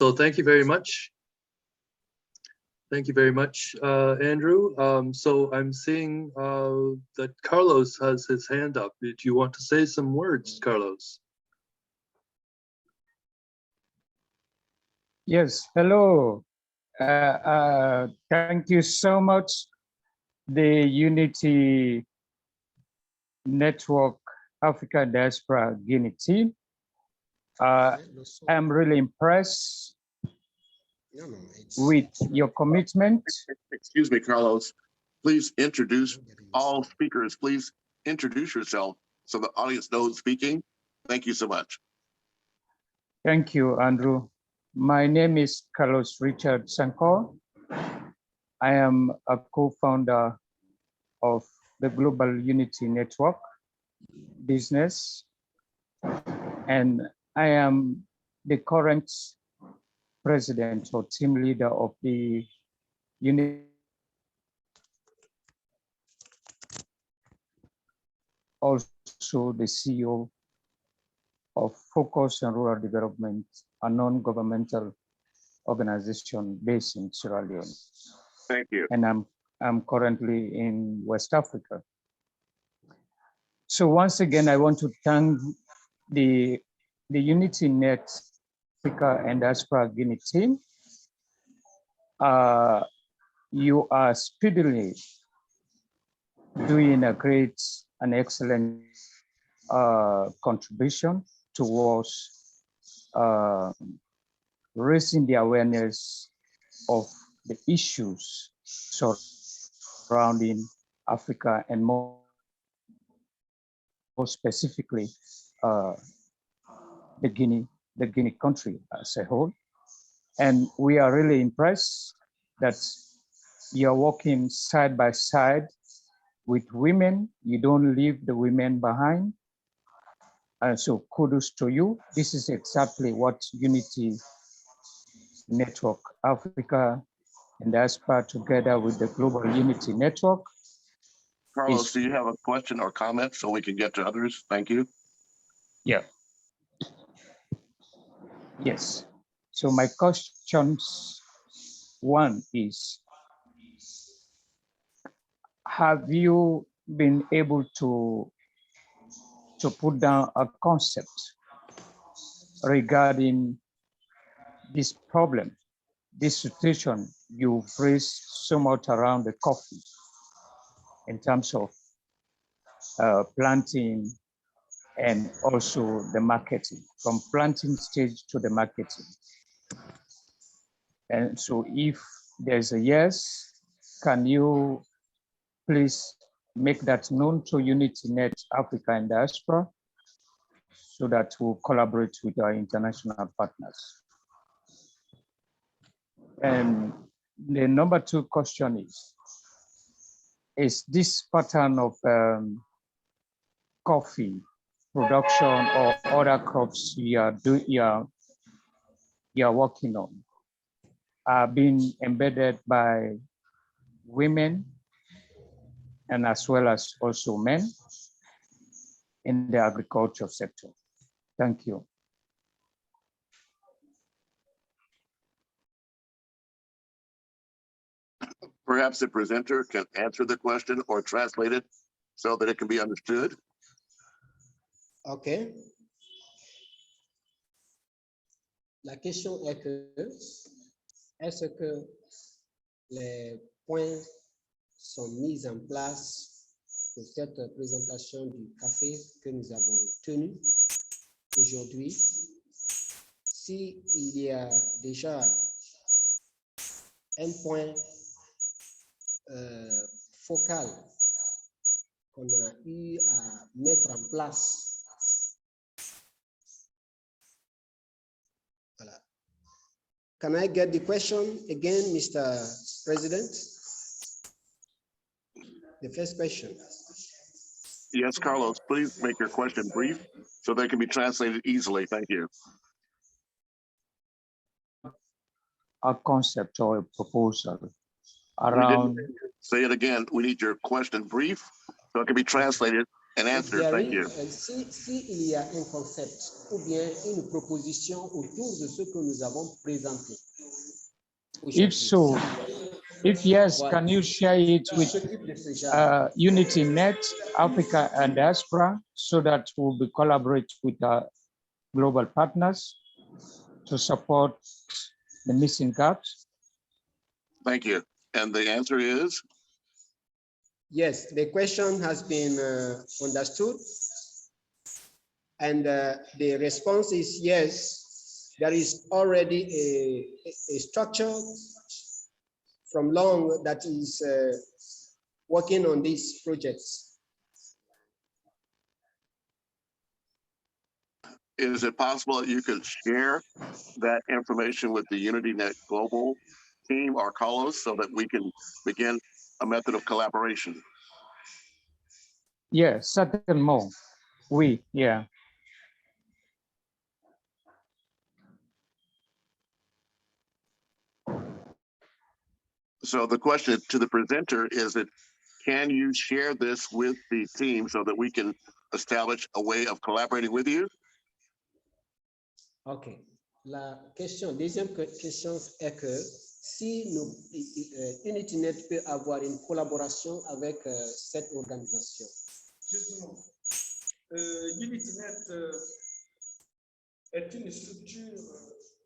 So thank you very much. Thank you very much, Andrew. So I'm seeing that Carlos has his hand up. Do you want to say some words, Carlos? Yes, hello. Thank you so much, the Unity Network Africa Diaspora Guinea team. I'm really impressed with your commitment. Excuse me, Carlos. Please introduce all speakers. Please introduce yourself so the audience knows who's speaking. Thank you so much. Thank you, Andrew. My name is Carlos Richard Sankor. I am a co-founder of the Global Unity Network business, and I am the current president or team leader of the Unity. Also the CEO of Focus on Rural Development, a non-governmental organization based in Sierra Leone. Thank you. And I'm currently in West Africa. So once again, I want to thank the Unity Net Africa and Diaspora Guinea team. You are speedily doing a great and excellent contribution towards raising the awareness of the issues surrounding Africa, and more specifically the Guinea country as a whole. And we are really impressed that you're working side by side with women. You don't leave the women behind. And so kudos to you. This is exactly what Unity Network Africa and Diaspora together with the Global Unity Network. Carlos, do you have a question or comment so we can get to others? Thank you. Yeah. Yes. So my questions, one is, have you been able to put down a concept regarding this problem, this situation you've raised so much around the coffee in terms of planting and also the marketing, from planting stage to the marketing? And so if there's a yes, can you please make that known to Unity Net Africa and Diaspora so that we'll collaborate with our international partners? And the number two question is this pattern of coffee production or other crops you're working on are being embedded by women and as well as also men in the agriculture sector? Thank you. Perhaps the presenter can answer the question or translate it so that it can be understood. OK. La question est que, est-ce que les points sont mis en place pour cette présentation du café que nous avons tenue aujourd'hui? S'il y a déjà un point focal qu'on a eu à mettre en place. Voilà. Can I get the question again, Mr. President? The first question. Yes, Carlos, please make your question brief so they can be translated easily. Thank you. A concept or a proposal around. Say it again. We need your question brief so it can be translated and If answer. there Thank is, you. si il y a un concept ou bien une proposition autour de ce que nous avons présenté. If so, if yes, Voilà. can you share it Qui with s'occupe de ce genre. UnityNet, Africa and Diaspora, so that we'll be collaborate with our global partners to support the missing gaps? Thank you. And the answer is? Yes, the question has been understood. And the response is yes, there is already a structure from long that is working on these projects. Is it possible that you could share that information with the UnityNet Global team or Carlos so that we can begin a method of collaboration? Yes, certainly. Yeah. So the question to the presenter is that, can you share this with the team so that we can establish a way of collaborating with you? OK. La question, deuxième question est que si UnityNet peut avoir une collaboration avec cette organisation. Justement, UnityNet est une structure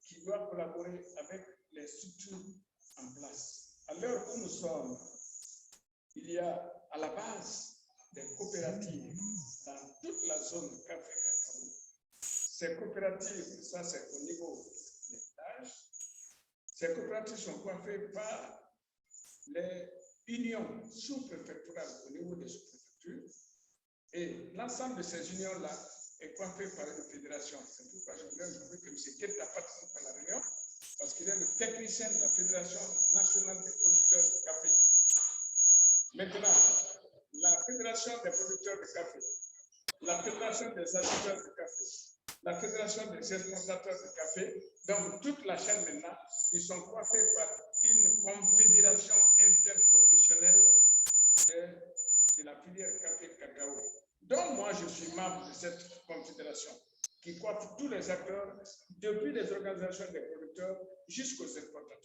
qui doit collaborer avec les structures en place. À l'heure où nous sommes, il y a à la base des coopératives dans toute la zone Café-Cacao. Ces coopératives, ça c'est au niveau des tâches, ces coopératives sont coiffées par les unions sous-préfectorales au niveau des sous-préfectures et l'ensemble de ces unions-là est coiffé par une fédération. C'est pourquoi je voudrais que M. Keta participe à la réunion parce qu'il est le technicien de la Fédération nationale des producteurs de café. Maintenant, la Fédération des producteurs de café, la Fédération des acheteurs de café, la Fédération des exportateurs de café, donc toute la chaîne maintenant, ils sont coiffés par une confédération interprofessionnelle de la filière café-cacao. Donc moi, je suis membre de cette confédération qui coiffe tous les acteurs, depuis les organisations des producteurs jusqu'aux exportateurs.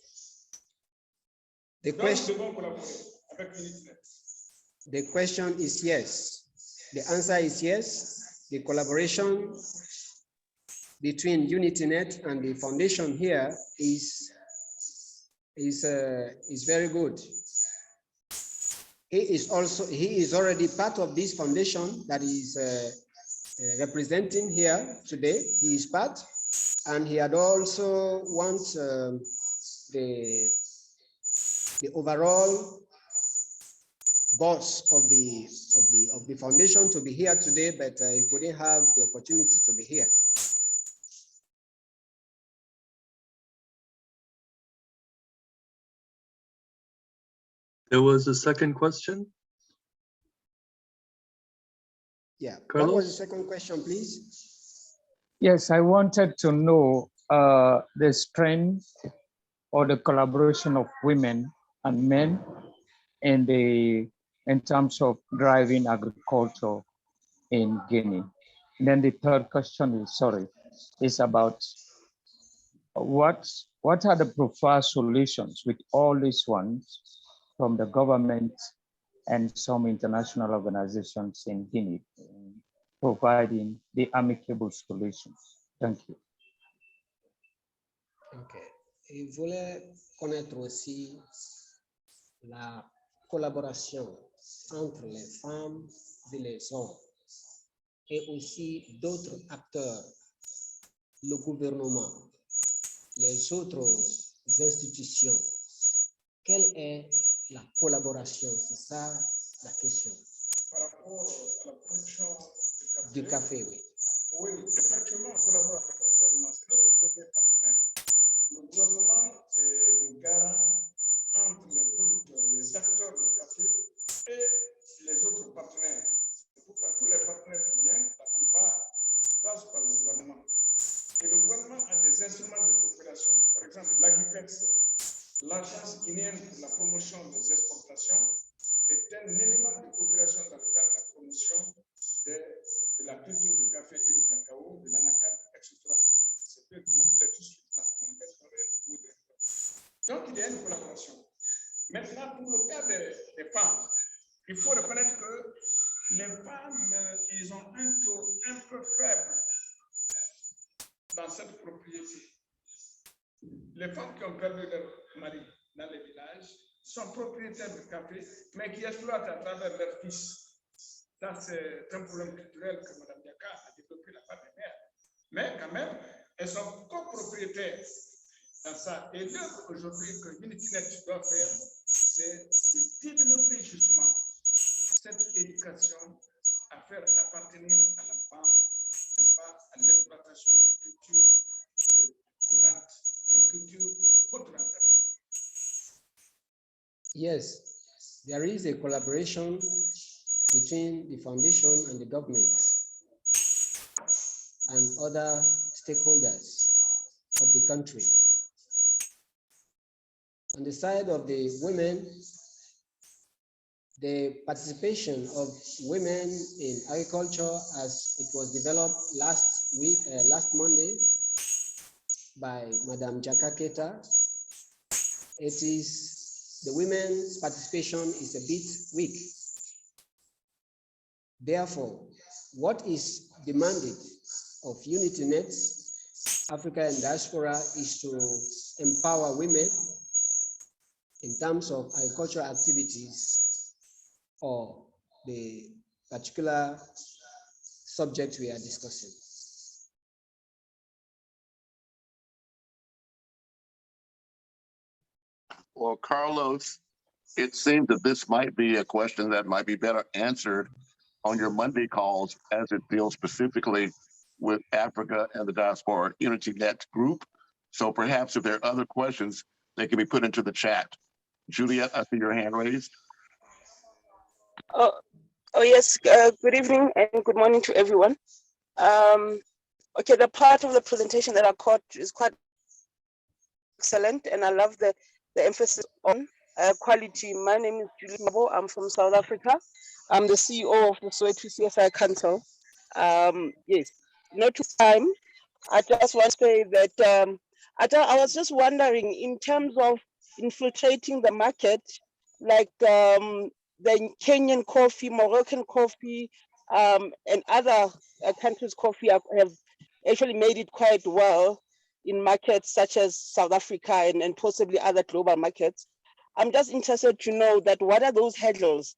Donc, nous devons collaborer avec UnityNet. The question is yes. The answer is yes. The collaboration between UnityNet and the foundation here is very good. He is already part of this foundation that is representing here today. He is part, and he had also wants the overall boss of the foundation to be here today, but he couldn't have the opportunity to be here. There was a second question. Yeah. Carlos? What was the second question, please? Yes, I wanted to know the strength or the collaboration of women and men in terms of driving agriculture in Guinea. And then the third question is about what are the preferred solutions with all these ones from the government and some international organizations in Guinea in providing the amicable solutions. Thank you. Okay. Il voulait connaître aussi la collaboration entre les femmes et les hommes et aussi d'autres acteurs, le gouvernement, les autres institutions. Quelle est la collaboration? C'est ça la question. Par rapport à la production Du café, oui. Oui, effectivement, on collabore avec le gouvernement. C'est notre premier partenaire. Le gouvernement est le garant entre les producteurs, les acteurs du café et les autres partenaires. C'est pourquoi tous les partenaires qui viennent, la plupart passent par le gouvernement. Et le gouvernement a des instruments de coopération. Par exemple, l'AGIPEX, l'Agence guinéenne pour la promotion des exportations, est un élément de coopération dans le cadre de la promotion Donc, il y a une collaboration. Maintenant, pour le cas des femmes, il faut reconnaître que les femmes, ils ont un taux un peu faible dans cette propriété. Les femmes qui ont perdu leur mari dans les villages sont propriétaires de café, mais qui exploitent à travers leurs fils. Ça, c'est un problème culturel que Mme Diaka a développé la part des mères. Mais quand même, elles sont copropriétaires dans ça. Et l'œuvre aujourd'hui que UnityNet doit faire, c'est de développer justement cette éducation à faire appartenir à la femme, n'est-ce pas, à l'exploitation des cultures de rente, des cultures de haute rentabilité. Yes, there is a collaboration between the foundation and the government and other stakeholders of the country. On the side of the women, the participation of women in agriculture as it was developed last Monday by Madam Jaka Keta, it is the women's participation is a bit weak. Therefore, what is demanded of UnityNet Africa and Diaspora is to empower women in terms of agricultural activities or the particular subject we are discussing. Well, Carlos, it seems that this might be a question that might be better answered on your Monday calls as it deals specifically with Africa and the Diaspora UnityNet group. So perhaps if there are other questions, they can be put into the chat. Juliet, I see your hand raised. Oh yes, good evening and good morning to everyone. Okay, the part of the presentation that I caught is quite excellent, and I love the emphasis on quality. My name is Julie Mabo. I'm from South Africa. I'm the CEO of the Soweto CSI Council. Yes, not too time. I just want to say that I was just wondering in terms of infiltrating the market, like the Kenyan coffee, Moroccan coffee, and other countries' coffee have actually made it quite well in markets such as South Africa and possibly other global markets. I'm just interested to know that what are those hurdles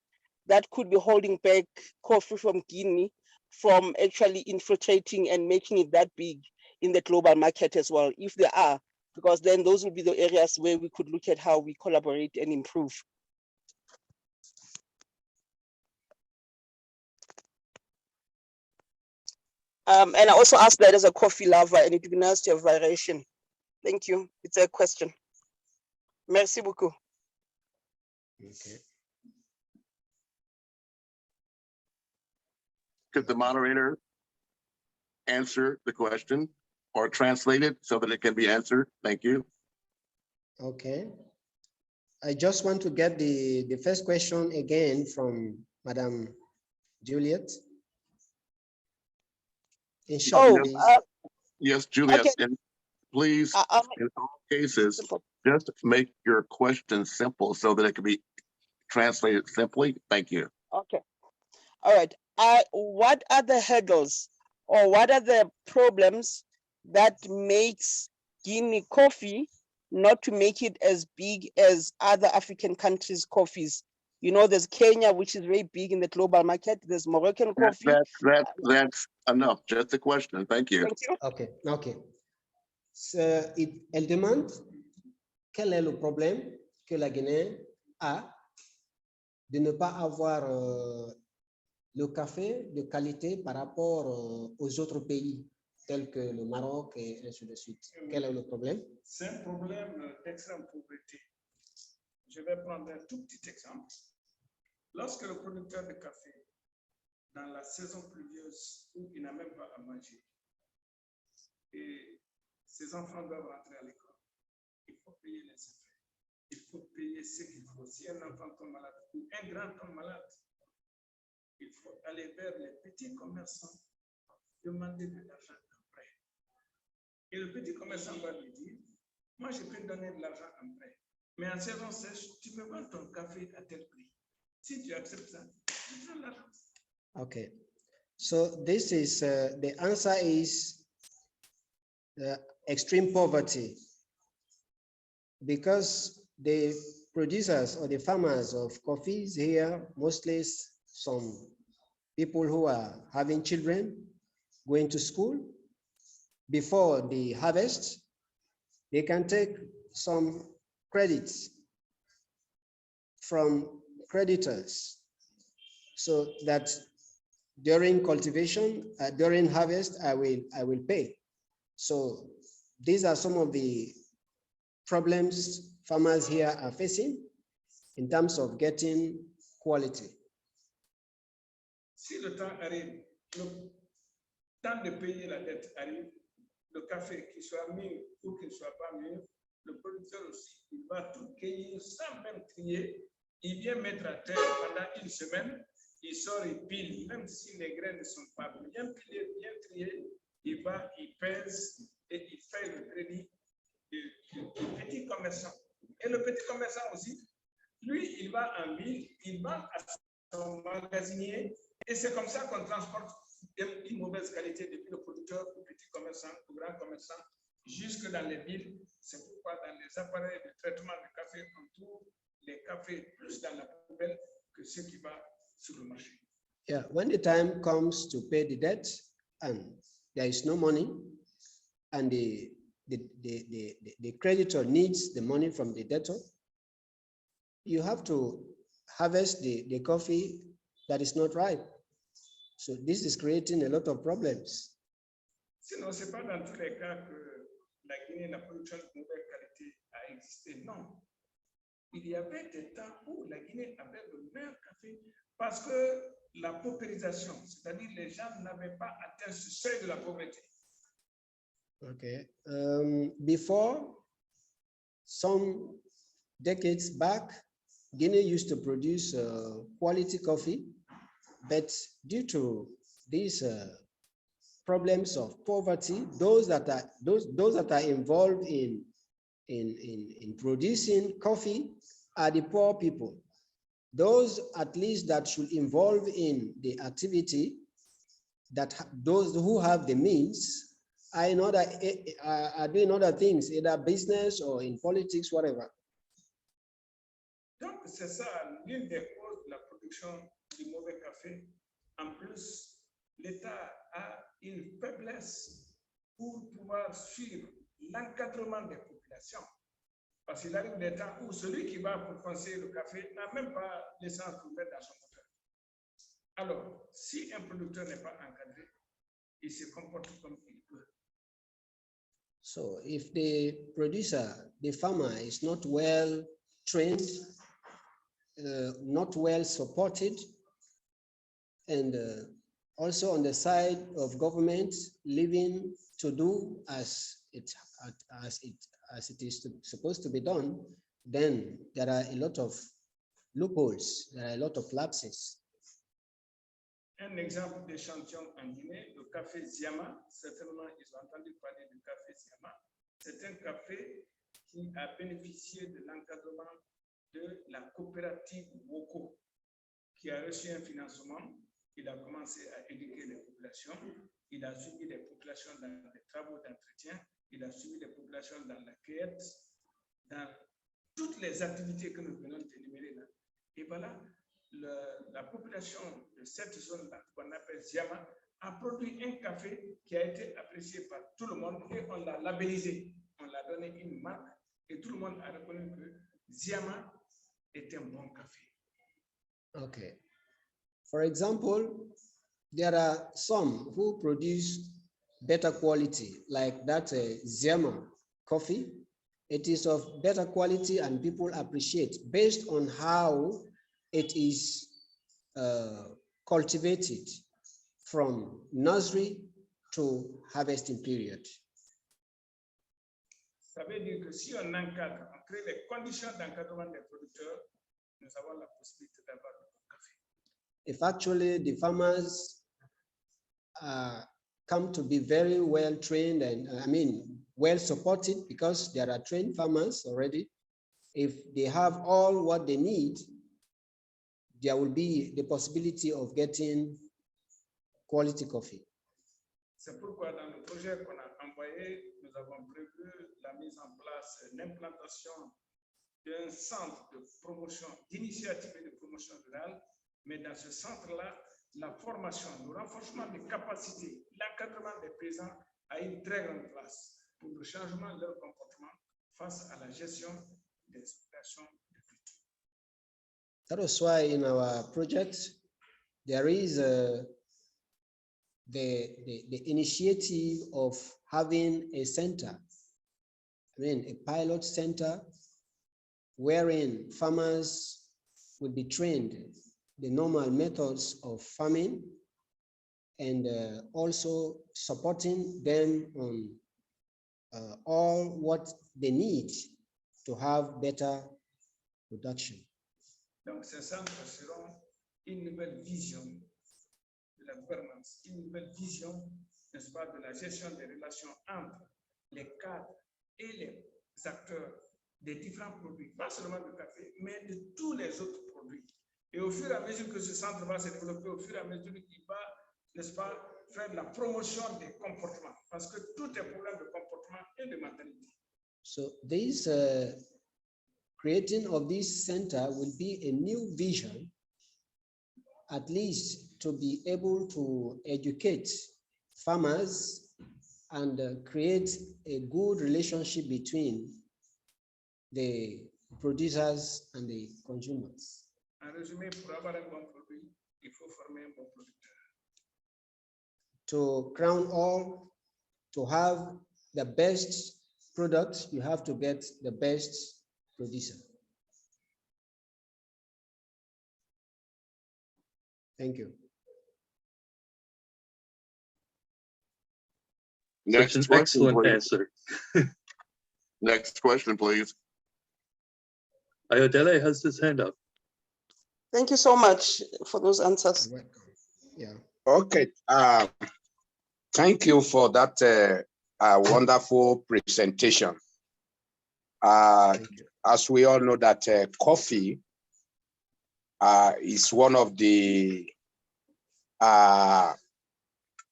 that could be holding back coffee from Guinea from actually infiltrating and making it that big in the global market as well, if there are, because then those would be the areas where we could look at how we collaborate and improve. And I also asked that as a coffee lover, and it would be nice to have variation. Thank you. It's a question. Merci beaucoup. Okay. Could the moderator answer the question or translate it so that it can be answered? Thank you. Okay. I just want to get the first question again from Madam Juliet. In short, Yes, Juliet, Okay. and please, in all cases, Simple. just make your question simple so that it can be translated simply. Thank you. Okay. All right. What are the hurdles or what are the problems that makes Guinea coffee not to make it as big as other African countries' coffees? You know, there's Kenya, which is very big in the global market. There's Moroccan coffee. That's enough. Just a question. Thank you. Thank you. okay, okay. Elle demande quel est le problème que la Guinée a de ne pas avoir le café de qualité par rapport aux autres pays tels que le Maroc et ainsi de suite. Quel est le problème? C'est un problème d'extrême pauvreté. Je vais prendre un tout petit exemple. Lorsque le producteur de café, dans la saison pluvieuse où il n'a même pas à manger, et ses enfants doivent rentrer à l'école, il faut payer les effets. Il faut payer ce qu'il faut. Si un enfant tombe malade ou un grand tombe malade, il faut aller vers les petits commerçants, demander de l'argent après. Et le petit commerçant va lui dire, moi je peux te donner de l'argent en prêt. Mais en saison sèche, tu me vends ton café à tel prix. Si tu acceptes ça, tu prends l'argent. Okay. So this is the answer is extreme poverty, because the producers or the farmers of coffees here, mostly some people who are having children going to school before the harvest, they can take some credits from creditors so that during cultivation, during harvest, I will pay. So these are some of the problems farmers here are facing in terms of getting quality. Si le temps arrive, le temps de payer la dette arrive, le café, qu'il soit mûr ou qu'il ne soit pas mûr, le producteur aussi, il va tout cueillir sans même trier. Il vient mettre à terre pendant une semaine, il sort, il pile, même si les graines ne sont pas bien pilées, bien triées, il va, il pèse et il fait le crédit du petit commerçant. Et le petit commerçant aussi, lui, il va en ville, il va à son magasinier, et c'est comme ça qu'on transporte une mauvaise qualité depuis le producteur au petit commerçant, au grand commerçant, jusque dans les villes. C'est pourquoi dans les appareils de traitement de café, on trouve les cafés plus dans la poubelle que ceux qui vont sur le marché. Yeah, when the time comes to pay the debt and there is no money and the creditor needs the money from the debtor, you have to harvest the coffee that is not ripe. So this is creating a lot of problems. Sinon, ce n'est pas dans tous les cas que la Guinée, la production de mauvaise qualité a existé. Non. Il y avait des temps où la Guinée avait le meilleur café parce que la paupérisation, c'est-à-dire les gens n'avaient pas atteint ce seuil de la pauvreté. Okay. Before, some decades back, Guinea used to produce quality coffee, but due to these problems of poverty, those that are involved in producing coffee are the poor people. Those at least that should involve in the activity, that those who have the means are doing other things, either business or in politics, whatever. Donc, c'est ça l'une des causes de la production du mauvais café. En plus, l'État a une faiblesse pour pouvoir suivre l'encadrement des populations. Parce qu'il arrive des temps où celui qui va pour conseiller le café n'a même pas l'essence ouverte dans son moteur. Alors, si un producteur n'est pas encadré, il se comporte comme il peut. So if the producer, the farmer is not well trained, not well supported, and also on the side of government leaving to do as it is supposed to be done, then there are a lot of loopholes, there are a lot of lapses. Un exemple d'échantillon en Guinée, le café Ziama, certainement ils ont entendu parler du café Ziama. C'est un café qui a bénéficié de l'encadrement de la coopérative Woko, qui a reçu un financement. Il a commencé à éduquer les populations, il a suivi les populations dans les travaux d'entretien, il a suivi les populations dans la cueillette, dans toutes les activités que nous venons d'énumérer là. Et voilà, la population de cette zone-là, qu'on appelle Ziama, a produit un café qui a été apprécié par tout le monde et on l'a labellisé. On l'a donné une marque et tout le monde a reconnu que Ziama est un bon café. Okay. For example, there are some who produce better quality, like that Ziama coffee. It is of better quality and people appreciate based on how it is cultivated from nursery to harvesting period. Ça veut dire que si on encadre, on crée les conditions d'encadrement des producteurs, nous avons la possibilité d'avoir du bon café. If actually the farmers come to be very well trained and well supported because there are trained farmers already. If they have all what they need, there will be the possibility of getting quality coffee. C'est pourquoi dans le projet qu'on a envoyé, nous avons prévu la mise en place, l'implantation d'un centre de promotion, d'initiative et de promotion rurale. Mais dans ce centre-là, la formation, le renforcement des capacités, l'encadrement des paysans a une très grande place pour le changement de leur comportement face à la gestion des opérations de culture. That was why in our project, there is the initiative of having a center, a pilot center wherein farmers will be trained the normal methods of farming and also supporting them on all what they need to have better production. Donc, ces centres seront une nouvelle vision de la gouvernance, une nouvelle vision, n'est-ce pas, de la gestion des relations entre les cadres et les acteurs des différents produits, pas seulement du café, mais de tous les autres produits. Et au fur et à mesure que ce centre va se développer, au fur et à mesure qu'il va, n'est-ce pas, faire la promotion des comportements, parce que tout est problème de comportement et de mentalité. So this creating of this center will be a new vision, at least to be able to educate farmers and create a good relationship between the producers and the consumers. En résumé, pour avoir un bon produit, il faut former un bon producteur. To crown all, to have the best product, you have to get the best producer. Thank you. Next Such an question, excellent please. answer. Next question, please. Ayodele has his hand up. Thank you so much for those answers. Welcome. Yeah. Okay. Thank you for that wonderful presentation. Thank you. As we all know that coffee is one of the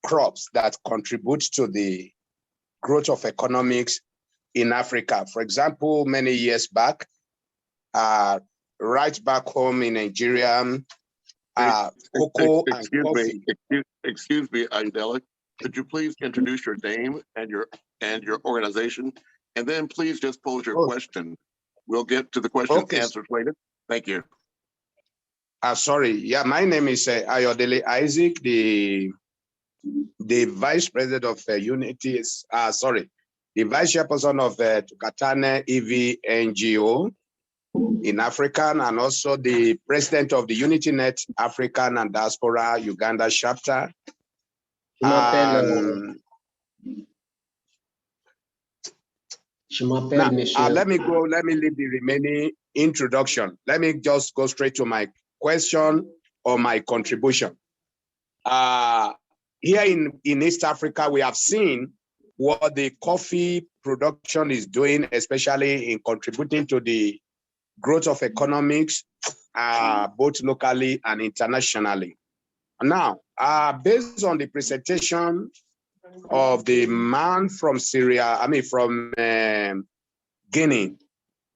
crops that contribute to the growth of economics in Africa. For example, many years back, right back home in Nigeria, cocoa and coffee. Excuse me, Angela. Could you please introduce your name and your organization, and then please just pose your question. We'll get to the questions and answers later. Thank you. Sorry. Yeah, my name is Ayodele Isaac, the vice president of Unity. The vice chairperson of Tukatane EV NGO in Africa, and also the president of the UnityNet African and Diaspora Uganda chapter. Let me leave the remaining introduction. Let me just go straight to my question or my contribution. Here in East Africa, we have seen what the coffee production is doing, especially in contributing to the growth of economics, both locally and internationally. Now, based on the presentation of the man from Syria, from Guinea,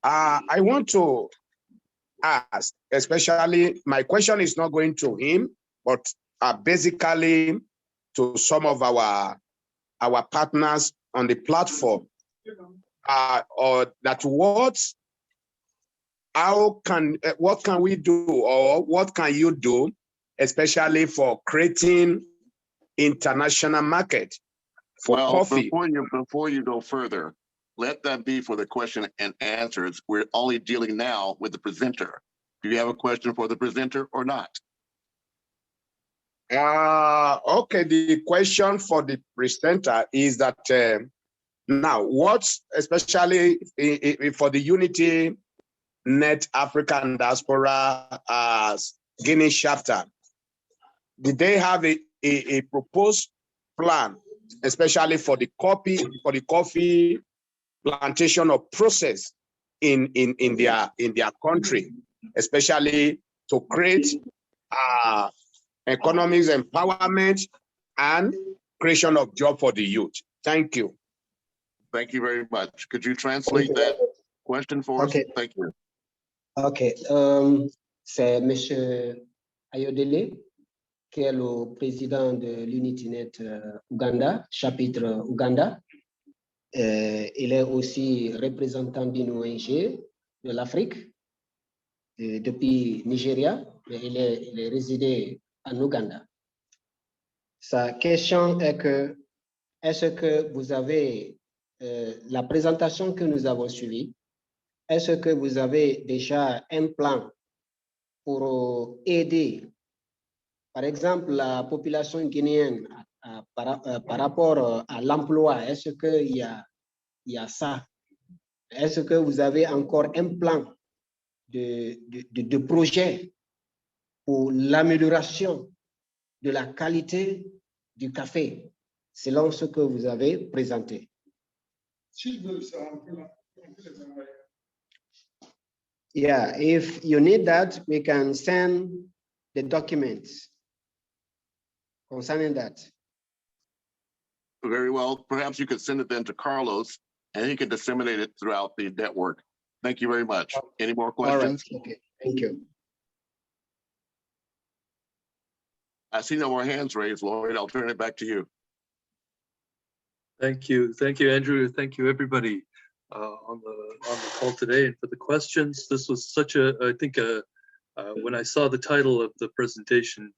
I want to ask, especially, my question is not going to him, but basically to some of our partners on the platform, or that what can we do, or what can you do, especially for creating international market for coffee? Before you go further, let that be for the question and answers. We're only dealing now with the presenter. Do you have a question for the presenter or not? Okay, the question for the presenter is that now, what's especially for the Unity Net African Diaspora Guinea chapter, did they have a proposed plan especially for the coffee plantation or process in their country, especially to create economics empowerment and creation of job for the youth. Thank you. Thank you very much. Could you translate that question for us? Thank you. Ok. C'est M. Ayodele, qui est le président de l'UnityNet Ouganda, chapitre Ouganda. Il est aussi représentant d'une ONG de l'Afrique, depuis Nigeria, mais il est résidé en Ouganda. Sa question est que, est-ce que vous avez la présentation que nous avons suivie, est-ce que vous avez déjà un plan pour aider, par exemple, la population guinéenne par rapport à l'emploi? Est-ce qu'il y a ça? Est-ce que vous avez encore un plan de projet pour l'amélioration de la qualité du café, selon ce que vous avez présenté? Yeah, if you need that, we can send the documents concerning that. Very well. Perhaps you could send it then to Carlos and he can disseminate it throughout the network. Thank you very much. Any more questions? All right. Okay, thank you. I see no more hands raised, Lloyd. I'll turn it back to you. Thank you, Andrew. Thank you, everybody on the call today and for the questions. This was such I think when I saw the title of the presentation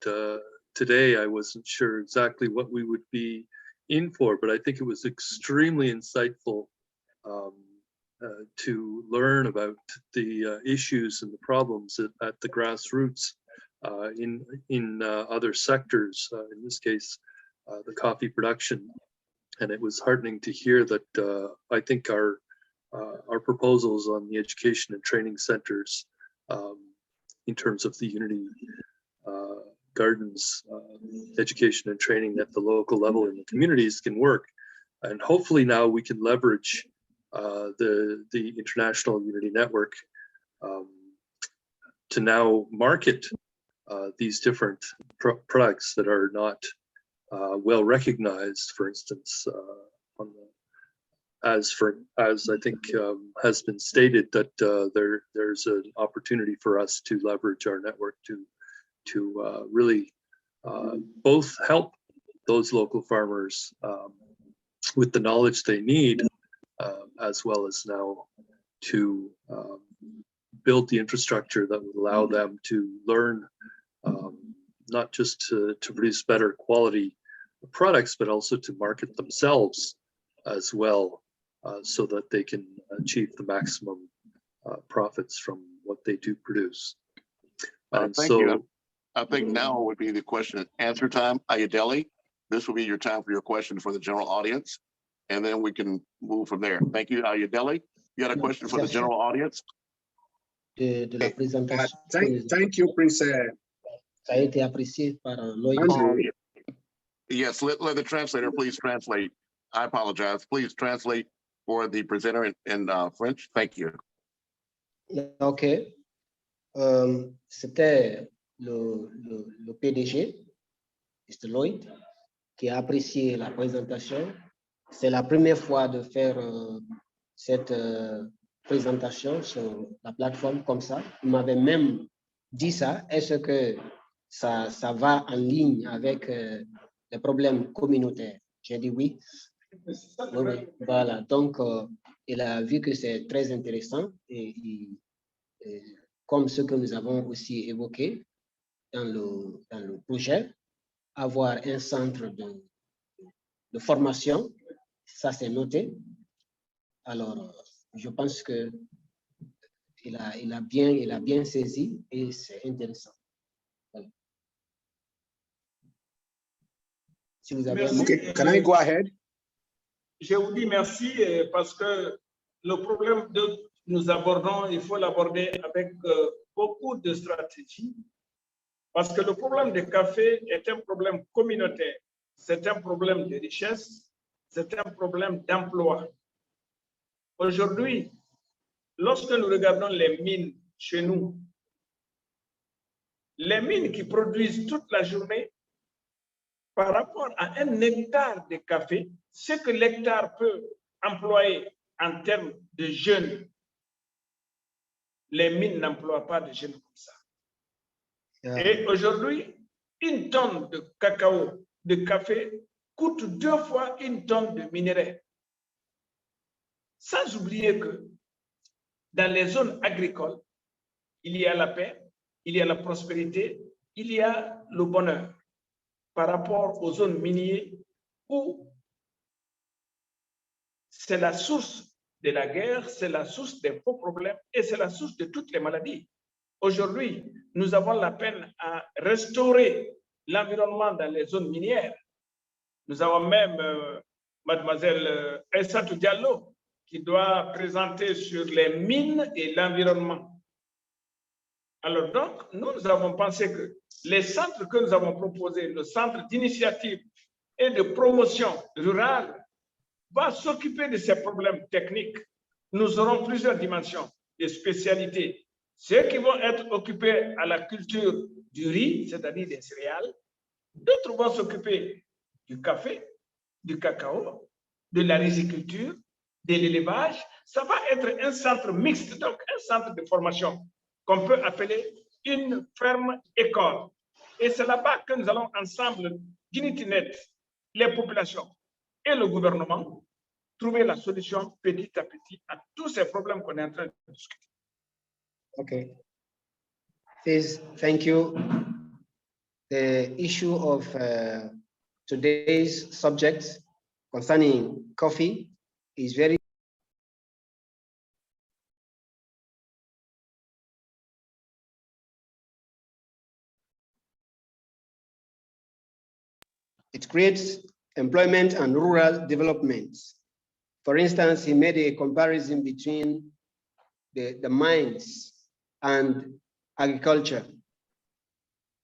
today, I wasn't sure exactly what we would be in for, but I think it was extremely insightful to learn about the issues and the problems at the grassroots in other sectors, in this case, the coffee production. And it was heartening to hear that I think our proposals on the education and training centers in terms of the Unity Gardens education and training at the local level in the communities can work. And hopefully now we can leverage the International Unity Network to now market these different products that are not well recognized, for instance, as I think has been stated, that there's an opportunity for us to leverage our network to really both help those local farmers with the knowledge they need, as well as now to build the infrastructure that would allow them to learn not just to produce better quality products, but also to market themselves as well, so that they can achieve the maximum profits from what they do produce. Thank you. I think now would be the question and answer time. Ayodele, this will be your time for your question for the general audience, and then we can move from there. Thank you, Ayodele. You got a question for the general audience? De la présentation. Thank you, Prince. Ça a été apprécié par Andrew. Yes, let the translator please translate. I apologize. Please translate for the presenter in French. Thank you. OK. C'était le PDG, Mr. Lloyd, qui a apprécié la présentation. C'est la première fois de faire cette présentation sur la plateforme comme ça. Il m'avait même dit ça. Est-ce que ça va en ligne avec les problèmes communautaires? J'ai dit oui. Oui. Voilà. Donc, il a vu que c'est très intéressant et comme ce que nous avons aussi évoqué dans le projet, avoir un centre de formation, ça c'est noté. Alors, je pense que il a bien saisi et c'est intéressant. Voilà. Si vous avez Okay, can I go ahead? Je vous dis merci parce que le problème que nous abordons, il faut l'aborder avec beaucoup de stratégie. Parce que le problème du café est un problème communautaire. c'est un problème de richesse, c'est un problème d'emploi. Aujourd'hui, lorsque nous regardons les mines chez nous, les mines qui produisent toute la journée, par rapport à un hectare de café, ce que l'hectare peut employer en termes de jeunes, les mines n'emploient pas de jeunes comme ça. Et aujourd'hui, une tonne de cacao, de café, coûte 2 fois une tonne de minerai. Sans oublier que dans les zones agricoles, il y a la paix, il y a la prospérité, il y a le bonheur par rapport aux zones minières où c'est la source de la guerre, c'est la source des faux problèmes et c'est la source de toutes les maladies. Aujourd'hui, nous avons la peine à restaurer l'environnement dans les zones minières. Nous avons même mademoiselle Aïssatou Diallo qui doit présenter sur les mines et l'environnement. Alors donc, nous avons pensé que les centres que nous avons proposés, le centre d'initiative et de promotion rurale, va s'occuper de ces problèmes techniques. Nous aurons plusieurs dimensions de spécialités. Ceux qui vont être occupés à la culture du riz, c'est-à-dire des céréales, d'autres vont s'occuper du café, du cacao, de la riziculture, de l'élevage. Ça va être un centre mixte, donc un centre de formation qu'on peut appeler une ferme-école. Et c'est là-bas que nous allons ensemble, GMT2022, les populations et le gouvernement, trouver la solution petit à petit à tous ces problèmes qu'on est en train de discuter. Okay. Please, thank you. The issue of today's subject concerning coffee is very it creates employment and rural development. For instance, he made a comparison between the mines and agriculture.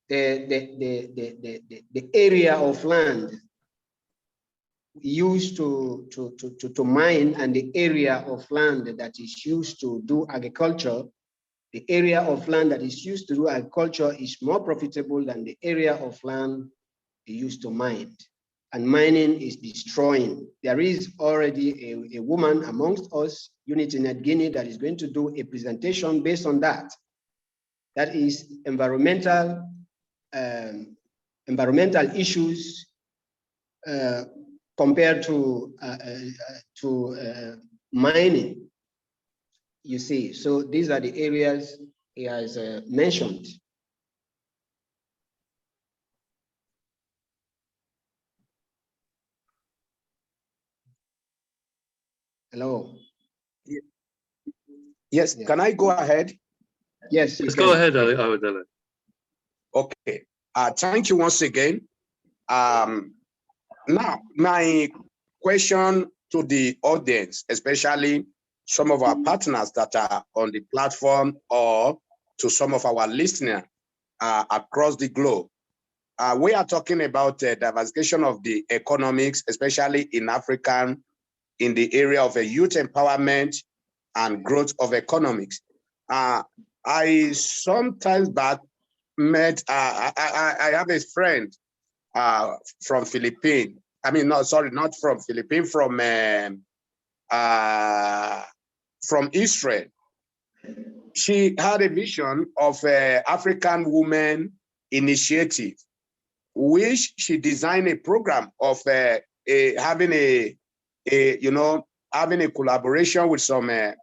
The area of land used to mine and the area of land that is used to do agriculture, the area of land that is used to do agriculture is more profitable than the area of land used to mine. And mining is destroying. There is already a woman amongst us, GMT2022 Guinea, that is going to do a presentation based on that. That is environmental issues compared to mining. You see, so these are the areas he has mentioned. Hello. Yes, Yeah. can I go ahead? Yes, Let's go ahead, Awodele. Okay. Thank you once again. Now, my question to the audience, especially some of our partners that are on the platform or to some of our listeners across the globe. We are talking about diversification of the economics, especially in Africa, in the area of youth empowerment and growth of economics. I sometimes back met, I have a friend from Philippines. I mean, no, sorry, not from Philippines, from Israel. She had a vision of African Women Initiative, which she designed a program of having having a collaboration with some a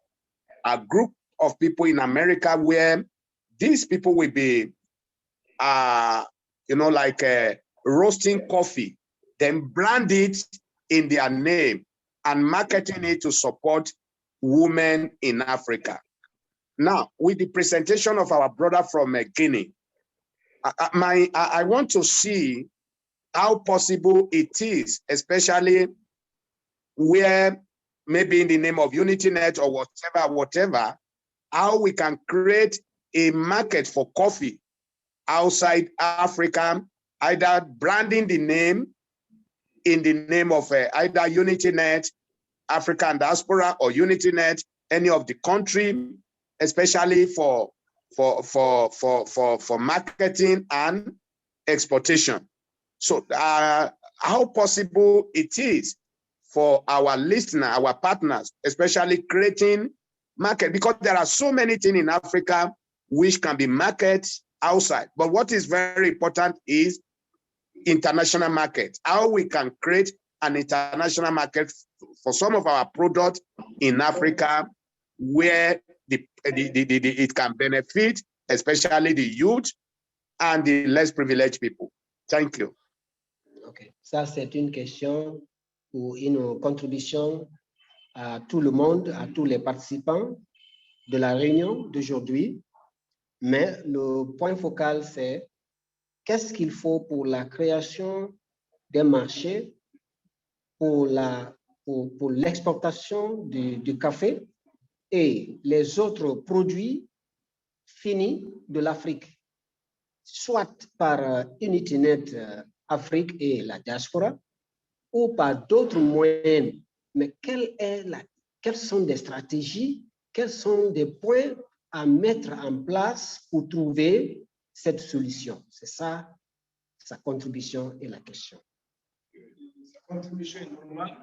group of people in America where these people will be, roasting coffee, then brand it in their name and marketing it to support women in Africa. Now, with the presentation of our brother from Guinea, I want to see how possible it is, especially where maybe in the name of UnityNet or whatever, how we can create a market for coffee outside Africa, either branding the name in the name of either UnityNet, African Diaspora, or UnityNet, any of the country, especially for marketing and exportation. So how possible it is for our listener, our partners, especially creating market, because there are so many things in Africa which can be marketed outside. But what is very important is international market, how we can create an international market for some of our products in Africa where it can benefit, especially the youth and the less privileged people. Thank you. Ok, ça c'est une question ou une contribution à tout le monde, à tous les participants de la réunion d'aujourd'hui. Mais le point focal, c'est qu'est-ce qu'il faut pour la création des marchés, pour l'exportation du café et les autres produits finis de l'Afrique, soit par UnityNet Afrique et la diaspora, ou par d'autres moyens. Mais quelles sont des stratégies, quels sont des points à mettre en place pour trouver cette solution? C'est ça, sa contribution et la question. Sa contribution est normale.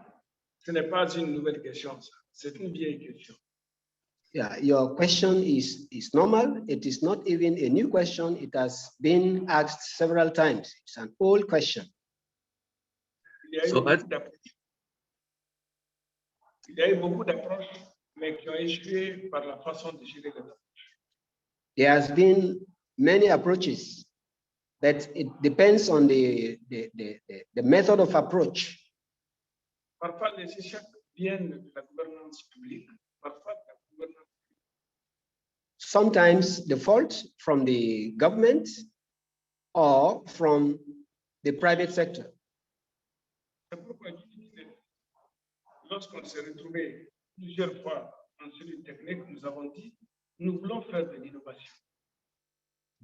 Ce n'est pas une nouvelle question, c'est une vieille question. Yeah, your question is normal. It is not even a new question. It has been asked several times. It's an old question. Il y a eu beaucoup d'approches, mais qui ont échoué par la façon de gérer les approches. There has been many approaches, but it depends on the method of approach. Parfois, les échecs viennent de la gouvernance publique, parfois de la gouvernance. Sometimes the fault from the government or from the private sector. C'est pourquoi lorsqu'on s'est retrouvé plusieurs fois en cellule technique, nous avons dit, nous voulons faire de l'innovation.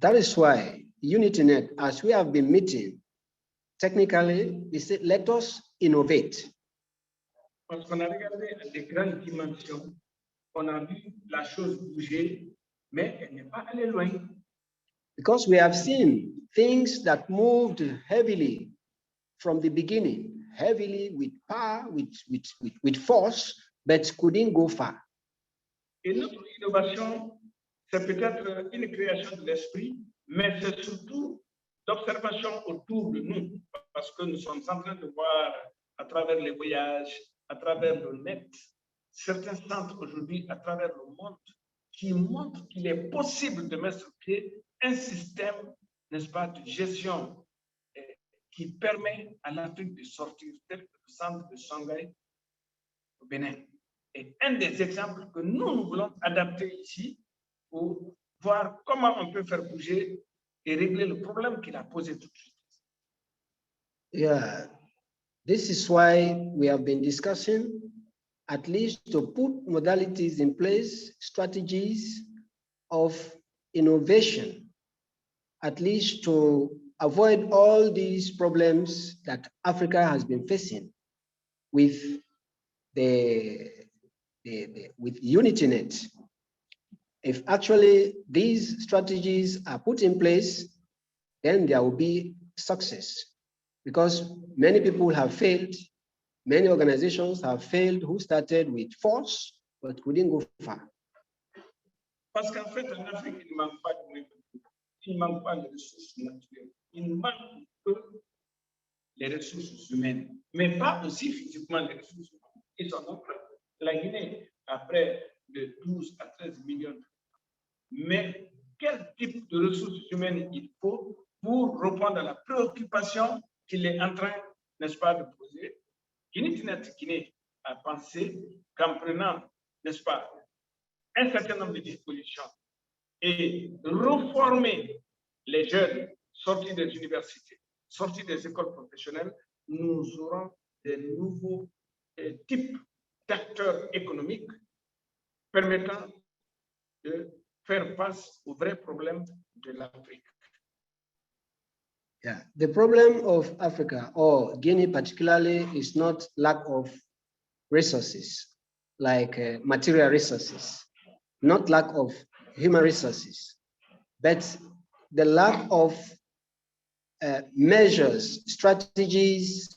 That is why UnityNet, as we have been meeting, technically, we said, let us innovate. Parce qu'on a regardé à des grandes dimensions, on a vu la chose bouger, mais elle n'est pas allée loin. Because we have seen things that moved heavily from the beginning, heavily with power, with force, but couldn't go far. Et notre innovation, c'est peut-être une création de l'esprit, mais c'est surtout d'observation autour de nous, parce que nous sommes en train de voir à travers les voyages, à travers le net, certains centres aujourd'hui à travers le monde qui montrent qu'il est possible de mettre sur pied un système, n'est-ce pas, de gestion qui permet à l'Afrique de sortir tel que le centre de Shanghai au Bénin. Et un des exemples que nous voulons adapter ici pour voir comment on peut faire bouger et régler le problème qu'il a posé tout de suite. Yeah, this is why we have been discussing at least to put modalities in place, strategies of innovation, at least to avoid all these problems that Africa has been facing with with UnityNet. If actually these strategies are put in place, then there will be success, because many people have failed, many organizations have failed who started with force but couldn't go far. Parce qu'en fait, en Afrique, il ne manque pas de moyens, il ne manque pas de ressources naturelles, il manque que les ressources humaines, mais pas aussi physiquement les ressources humaines. Ils sont nombreux. La Guinée a près de 12 à 13 millions. Mais quel type de ressources humaines il faut pour répondre à la préoccupation qu'il est en train, n'est-ce pas, de poser? UnityNet Guinée a pensé qu'en prenant, n'est-ce pas, un certain nombre de dispositions et reformer les jeunes sortis des universités, sortis des écoles professionnelles, nous aurons des nouveaux types d'acteurs économiques permettant de faire face aux vrais problèmes de l'Afrique. Yeah, the problem of Africa or Guinea particularly is not lack of resources, like material resources, not lack of human resources, but the lack of measures, strategies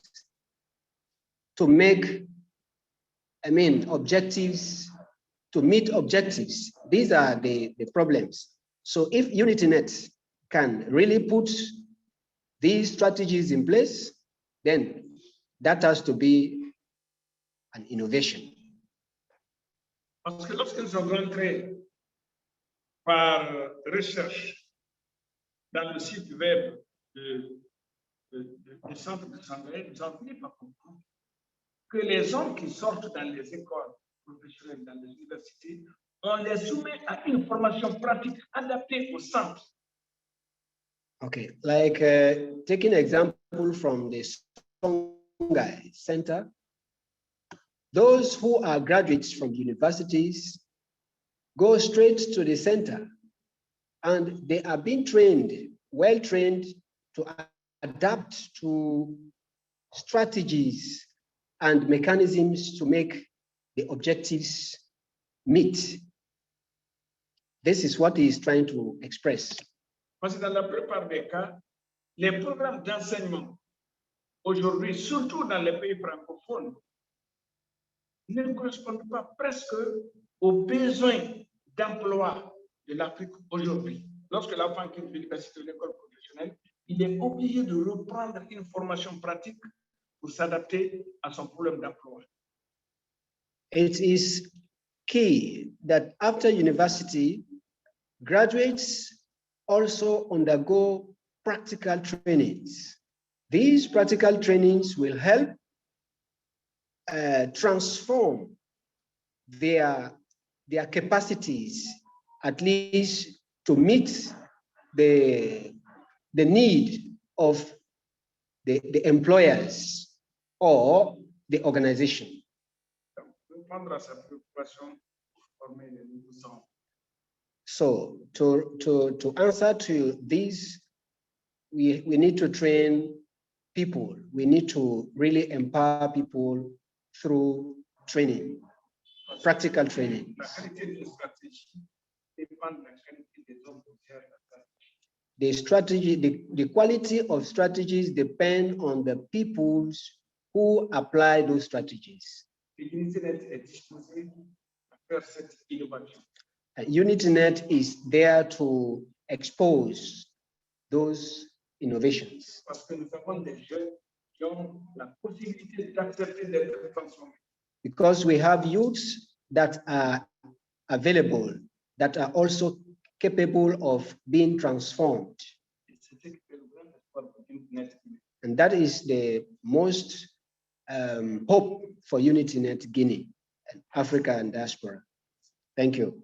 to make, objectives, to meet objectives. These are the problems. So if UnityNet can really put these strategies in place, then that has to be an innovation. Parce que lorsque nous sommes rentrés par recherche dans le site web du centre de santé, nous avons fini par comprendre que les hommes qui sortent dans les écoles professionnelles, dans les universités, on les soumet à une formation pratique adaptée au centre. Okay, like taking an example from the Songhai Center, those who are graduates from universities go straight to the center and they are being trained, well trained to adapt to strategies and mechanisms to make the objectives meet. This is what he is trying to express. Parce que dans la plupart des cas, les programmes d'enseignement aujourd'hui, surtout dans les pays francophones, ne correspondent pas presque aux besoins d'emploi de l'Afrique aujourd'hui. Lorsque l'enfant quitte l'université ou l'école professionnelle, il est obligé de reprendre une formation pratique pour s'adapter à son problème d'emploi. It is key that after university, graduates also undergo practical trainings. These practical trainings will help transform their capacities, at least to meet the need of the employers or the organization. So to answer to these, we need to train people. We need to really empower people through training, practical training. The strategy, the quality of strategies depend on the peoples who apply those strategies. UnityNet is there to expose those innovations. Because we have youths that are available, that are also capable of being transformed. And that is the most hope for UnityNet Guinea, Africa and diaspora. Thank you.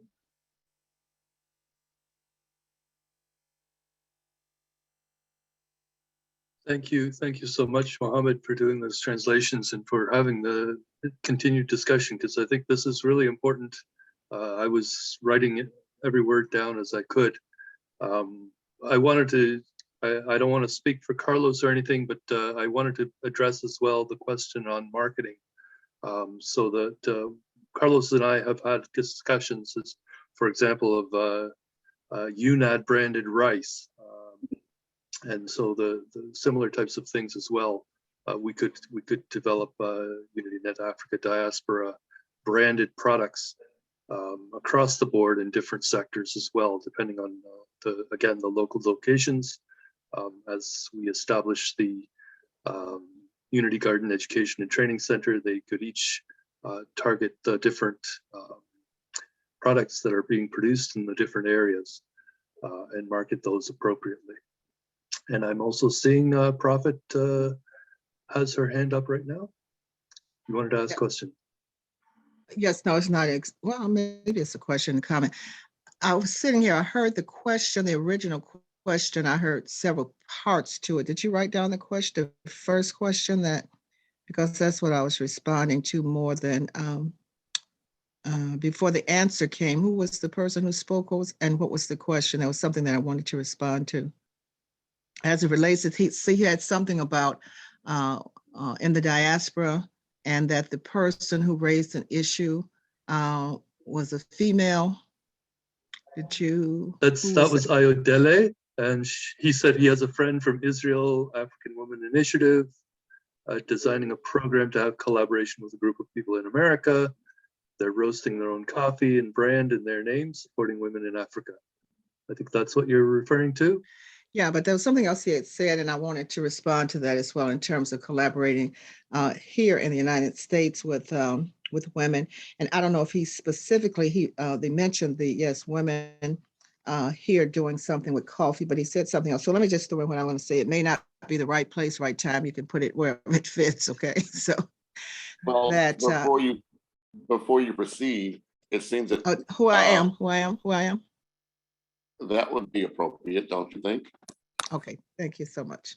Thank you so much, Mohammed, for doing those translations and for having the continued discussion, because I think this is really important. I was writing every word down as I could. I wanted to, I don't want to speak for Carlos or anything, but I wanted to address as well the question on marketing. So that Carlos and I have had discussions, as, for example, of UNAD branded rice. And so the similar types of things as well. We could develop UnityNet Africa Diaspora branded products across the board in different sectors as well, depending on again the local locations. As we establish the Unity Garden Education and Training Center, they could each target the different products that are being produced in the different areas and market those appropriately. And I'm also seeing Prophet has her hand up right now. You wanted to ask a question? Yes, no, it's not. Well, maybe it's a question, comment. I was sitting here, I heard the question, the original question. I heard several parts to it. Did you write down the question, the first question, that, because that's what I was responding to more than before the answer came. Who was the person who spoke, and what was the question? That was something that I wanted to respond to. as it relates to, he had something about in the diaspora, and that the person who raised an issue was a female. Did you? That was Ayodele, and he said he has a friend from Israel, African Women Initiative, designing a program to have collaboration with a group of people in America. They're roasting their own coffee and brand in their name, supporting women in Africa. I think that's what you're referring to. Yeah, but there was something else he had said, and I wanted to respond to that as well in terms of collaborating here in the United States with women. And I don't know if he specifically they mentioned the women here doing something with coffee, but he said something else. So let me just throw in what I want to say. It may not be the right place, right time. You can put it wherever it fits. Okay, so Well, that before you proceed, it seems that who I am. That would be appropriate, don't you think? Okay, thank you so much.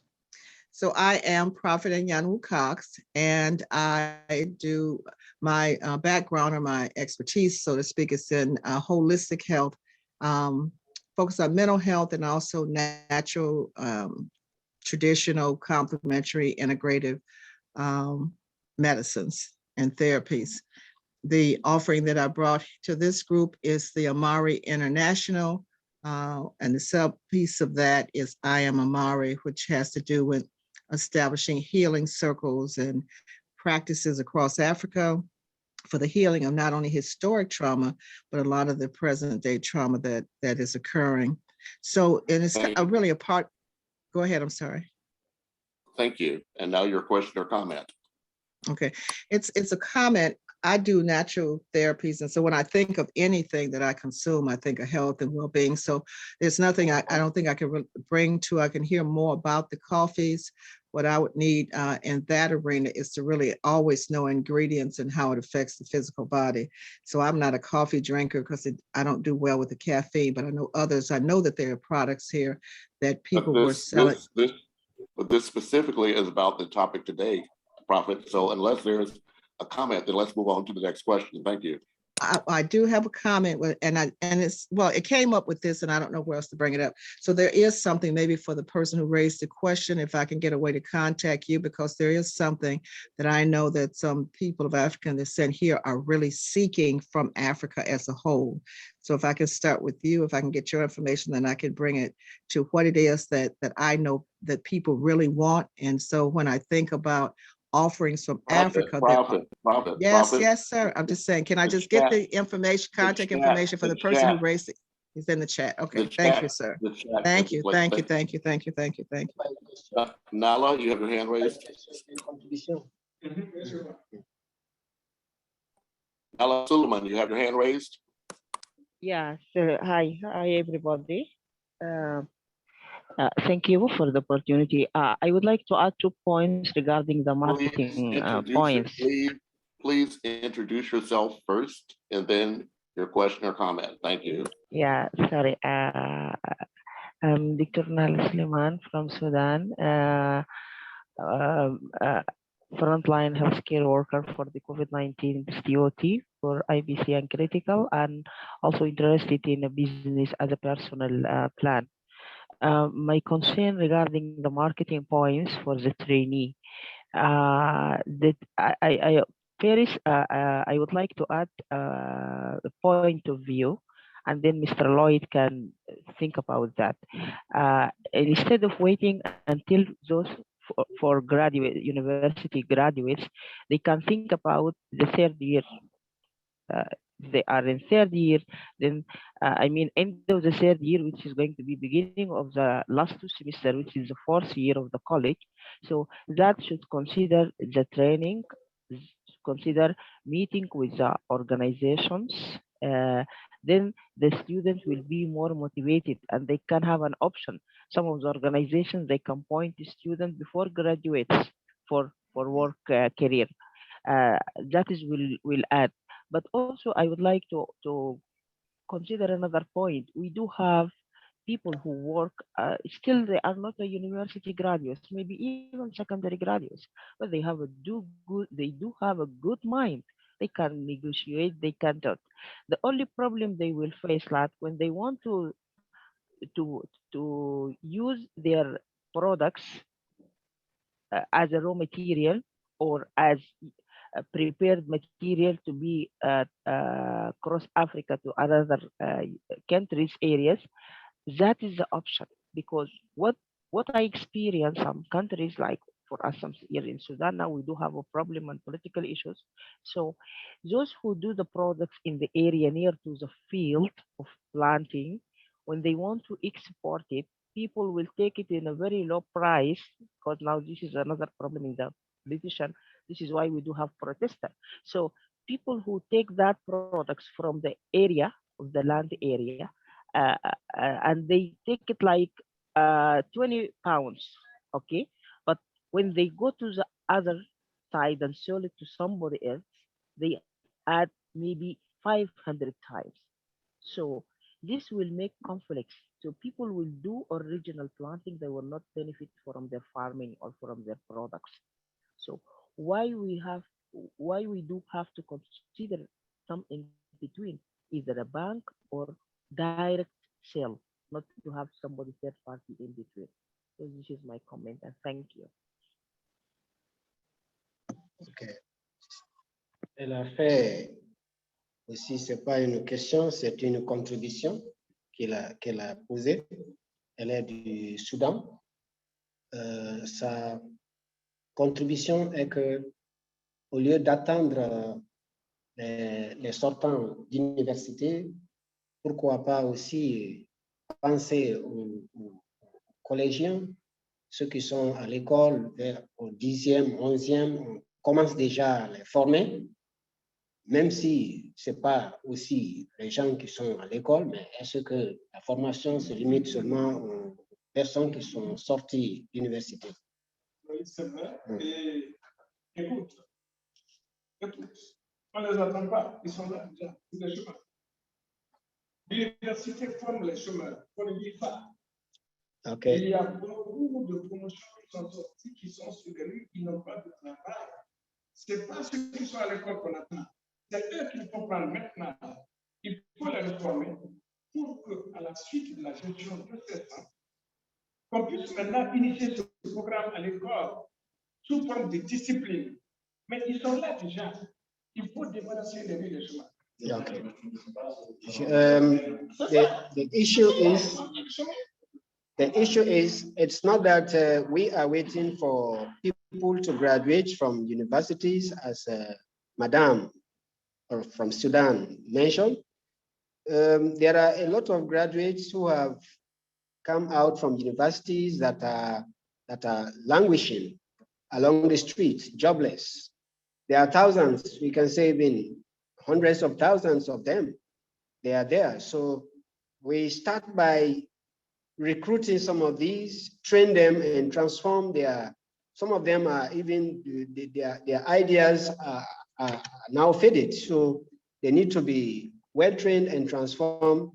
So I am Prophet Anyanwu Cox, and I do my background or my expertise, so to speak, is in holistic health, focus on mental health and also natural, traditional, complementary, integrative medicines and therapies. The offering that I brought to this group is the Amari International, and the sub piece of that is I Am Amari, which has to do with establishing healing circles and practices across Africa for the healing of not only historic trauma, but a lot of the present day trauma that is occurring. So, and it's really a part, go ahead, I'm sorry. Thank you. And now your question or comment. Okay. It's a comment. I do natural therapies. And so when I think of anything that I consume, I think of health and well-being. So there's nothing I don't think I can bring to, I can hear more about the coffees. What I would need in that arena is to really always know ingredients and how it affects the physical body. So I'm not a coffee drinker because I don't do well with the caffeine, but I know others. I know that there are products here that people were selling. But this specifically is about the topic today, Prophet. So unless there's a comment, then let's move on to the next question. Thank you. I do have a comment with, and it's, well, it came up with this, and I don't know where else to bring it up. So there is something maybe for the person who raised the question, if I can get a way to contact you, because there is something that I know that some people of African descent here are really seeking from Africa as a whole. So if I can start with you, if I can get your information, then I can bring it to what it is that I know that people really want. And so when I think about offerings from Africa. Yes, sir. I'm just saying, can I just get the information, contact information for the person who raised it? He's in the chat. Okay, thank you, sir. Thank you. Nala, you have your hand raised. Nala Suleiman, you have your hand raised. Yeah, sure. Hi, everybody. Thank you for the opportunity. I would like to add 2 points regarding the marketing points. Please introduce yourself first and then your question or comment. Thank you. Yeah, sorry. I'm Dr. Nala Suleiman from Sudan, frontline healthcare worker for the COVID-19 STOT for IBC and critical, and also interested in a business as a personal plan. My concern regarding the marketing points for the trainee, that I would like to add the point of view, and then Mr. Lloyd can think about that. Instead of waiting until those for university graduates, they can think about the 3rd year. They are in 3rd year, then end of the 3rd year, which is going to be beginning of the last 2 semester, which is the 4th year of the college. So that should consider the training, consider meeting with the organizations. Then the students will be more motivated and they can have an option. Some of the organizations, they can point to students before graduates for work career. That is will add. But also I would like to consider another point. We do have people who work, still they are not a university graduates, maybe even secondary graduates, but they do have a good mind. They can negotiate, they can talk. The only problem they will face that when they want to use their products as a raw material or as a prepared material to be cross Africa to other countries, areas, that is the option. Because what I experience some countries, like for us some here in Sudan now, we do have a problem on political issues. So those who do the products in the area near to the field of planting, when they want to export it, people will take it in a very low price, because now this is another problem in the politician. This is why we do have protesters. So people who take that products from the area of the land area, and they take it like 20 pounds, okay? But when they go to the other side and sell it to somebody else, they add maybe 500 times. So this will make conflicts. So people will do original planting, they will not benefit from their farming or from their products. So why we do have to consider some in between, either a bank or direct sale, not to have somebody third party in between. So this is my comment, and thank you. Okay. Elle a fait aussi, c'est pas une question, c'est une contribution qu'elle a posée. Elle est du Soudan. Sa contribution est que, au lieu d'attendre les sortants d'université, pourquoi pas aussi penser aux collégiens, ceux qui sont à l'école, au 10e, 11e, on commence déjà à les former, même si ce n'est pas aussi les gens qui sont à l'école, mais est-ce que la formation se limite seulement aux personnes qui sont sorties d'université? Oui, c'est vrai. Et écoute, on ne les attend pas, ils sont là déjà, sur les chemins. L'université forme les chemins, on ne dit pas. Okay. Il y a beaucoup de promotions qui sont sorties, qui sont sur les rues, qui n'ont pas de travail. Ce n'est pas ceux qui sont à l'école qu'on attend. C'est eux qu'il faut prendre maintenant. Il faut les réformer pour qu'à la suite de la gestion de ces temps, qu'on puisse maintenant initier ce programme à l'école sous forme de discipline. Mais ils sont là déjà. Il faut débarrasser les rues des chemins. Okay. The issue is, it's not that we are waiting for people to graduate from universities, as Madame or from Sudan mentioned. There are a lot of graduates who have come out from universities that are languishing along the street, jobless. There are thousands, we can say even hundreds of thousands of them. They are there. So we start by recruiting some of these, train them and transform some of them are even, their ideas are now faded. So they need to be well trained and transformed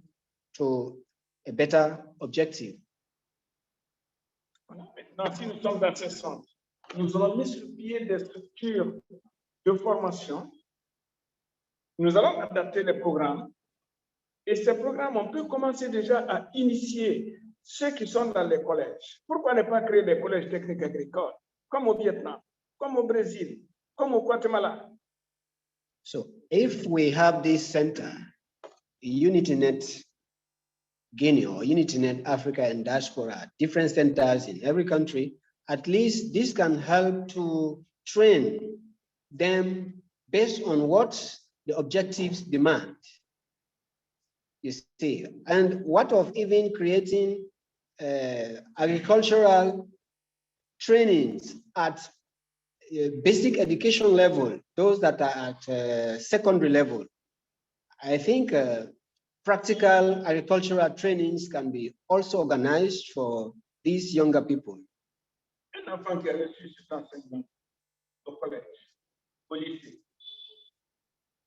to a better objective. Maintenant, si nous sommes dans ce sens, nous allons mis sur pied des structures de formation. Nous allons adapter les programmes. Et ces programmes, on peut commencer déjà à initier ceux qui sont dans les collèges. Pourquoi ne pas créer des collèges techniques agricoles, comme au Vietnam, comme au Brésil, comme au Guatemala? So if we have this center, UnityNet Guinea or UnityNet Africa and Diaspora, different centers in every country, at least this can help to train them based on what the objectives demand. You see, and what of even creating agricultural trainings at basic education level, those that are at secondary level. I think practical agricultural trainings can be also organized for these younger people. Un enfant qui a reçu cet enseignement au collège, au lycée,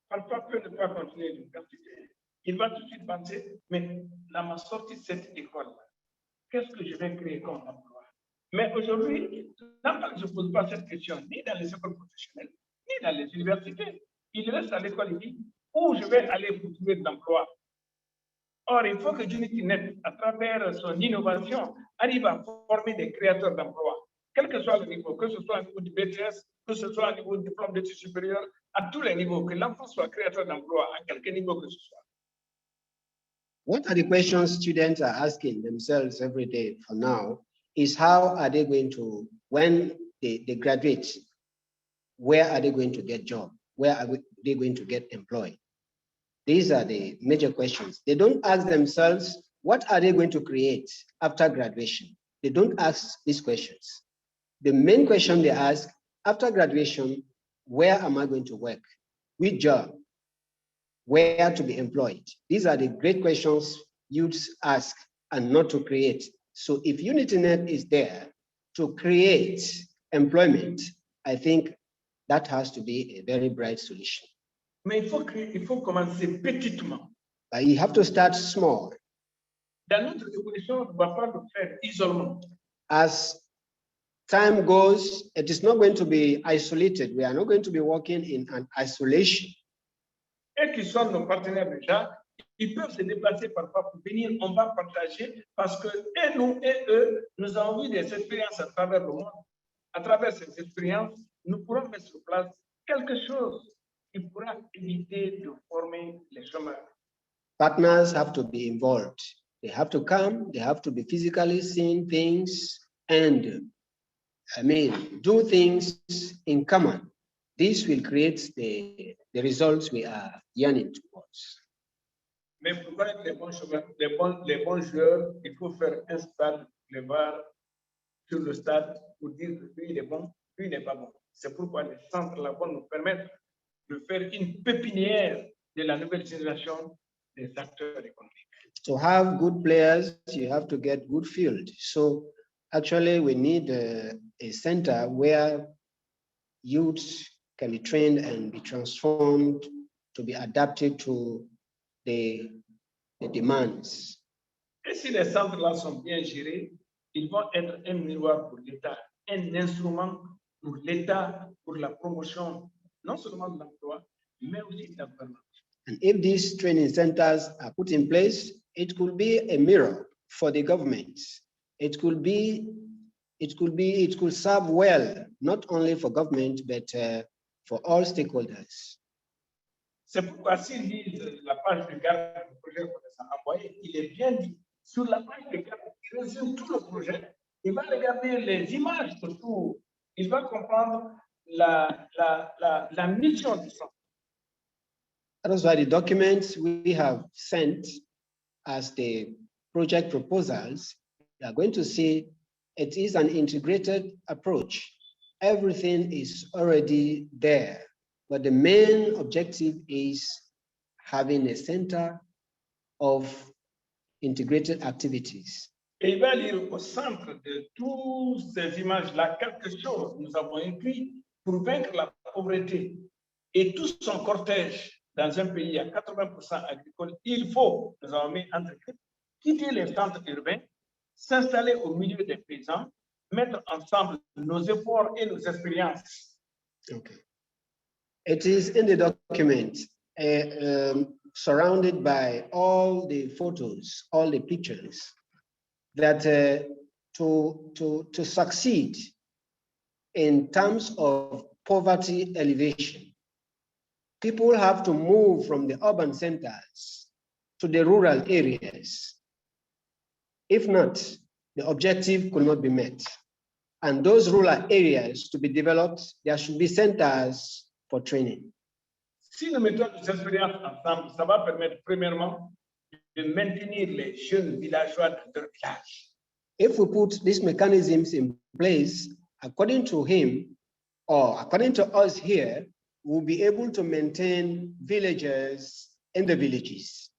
parfois peut ne pas continuer l'université. Il va tout de suite penser, mais à ma sortie de cette école, qu'est-ce que je vais créer comme emploi? Mais aujourd'hui, l'enfant ne se pose pas cette question, ni dans les écoles professionnelles, ni dans les universités. Il reste à l'école, il dit, où je vais aller pour trouver de l'emploi? Or, il faut que GMT, à travers son innovation, arrive à former des créateurs d'emplois, quel que soit le niveau, que ce soit au niveau du BTS, que ce soit au niveau du diplôme d'études supérieures, à tous les niveaux, que l'enfant soit créateur d'emplois, à quelque niveau que ce soit. What are the questions students are asking themselves every day for now is how are they going to, when they graduate, where are they going to get job? Where are they going to get employed? These are the major questions. They don't ask themselves, what are they going to create after graduation? They don't ask these questions. The main question they ask, after graduation, where am I going to work? Which job? Where to be employed? These are the great questions youths ask and not to create. So if UnityNet is there to create employment, I think that has to be a very bright solution. Mais il faut commencer petitement. But you have to start small. Dans notre évolution, on ne va pas le faire isolement. As time goes, it is not going to be isolated. We are not going to be working in an isolation. Et qui sont nos partenaires déjà, ils peuvent se déplacer parfois pour venir, on va partager parce que et nous et eux, nous avons vu des expériences à travers le monde. À travers ces expériences, nous pourrons mettre sur place quelque chose qui pourra éviter de former les chômeurs. Partners have to be involved. They have to come, they have to be physically seeing things and, do things in common. This will create the results we are yearning towards. Mais pour connaître les bons chômeurs, les bons joueurs, il faut faire un stade, le VAR sur le stade pour dire que lui il est bon, lui il n'est pas bon. C'est pourquoi les centres là vont nous permettre de faire une pépinière de la nouvelle génération des acteurs économiques. To have good players, you have to get good field. So actually we need a center where youths can be trained and be transformed to be adapted to the demands. Et si les centres là sont bien gérés, ils vont être un miroir pour l'État, un instrument pour l'État, pour la promotion, non seulement de l'emploi, mais aussi de la gouvernance. And if these training centers are put in place, it could be a mirror for the government. It could serve well, not only for government, but for all stakeholders. C'est pourquoi s'ils lisent la page de garde du projet qu'on les a envoyé, il est bien dit, sur la page de garde, il résume tout le projet, il va regarder les images surtout, il va comprendre la mission du centre. That is why the documents we have sent as the project proposals, you are going to see it is an integrated approach. Everything is already there, but the main objective is having a center of integrated activities. Et il va lire au centre de toutes ces images-là quelque chose nous avons écrit pour vaincre la pauvreté et tout son cortège dans un pays à 80% agricole. Il faut, nous avons mis entre quitter les centres urbains, s'installer au milieu des paysans, mettre ensemble nos efforts et nos expériences. Okay. It is in the document, surrounded by all the photos, all the pictures, that to succeed in terms of poverty elevation, people have to move from the urban centers to the rural areas. If not, the objective could not be met. And those rural areas to be developed, there should be centers for training. Si nous mettons nos expériences ensemble, ça va permettre premièrement de maintenir les jeunes villageois dans leur village. If we put these mechanisms in place, according to him, or according to us here, we'll be able to maintain villagers in the villages.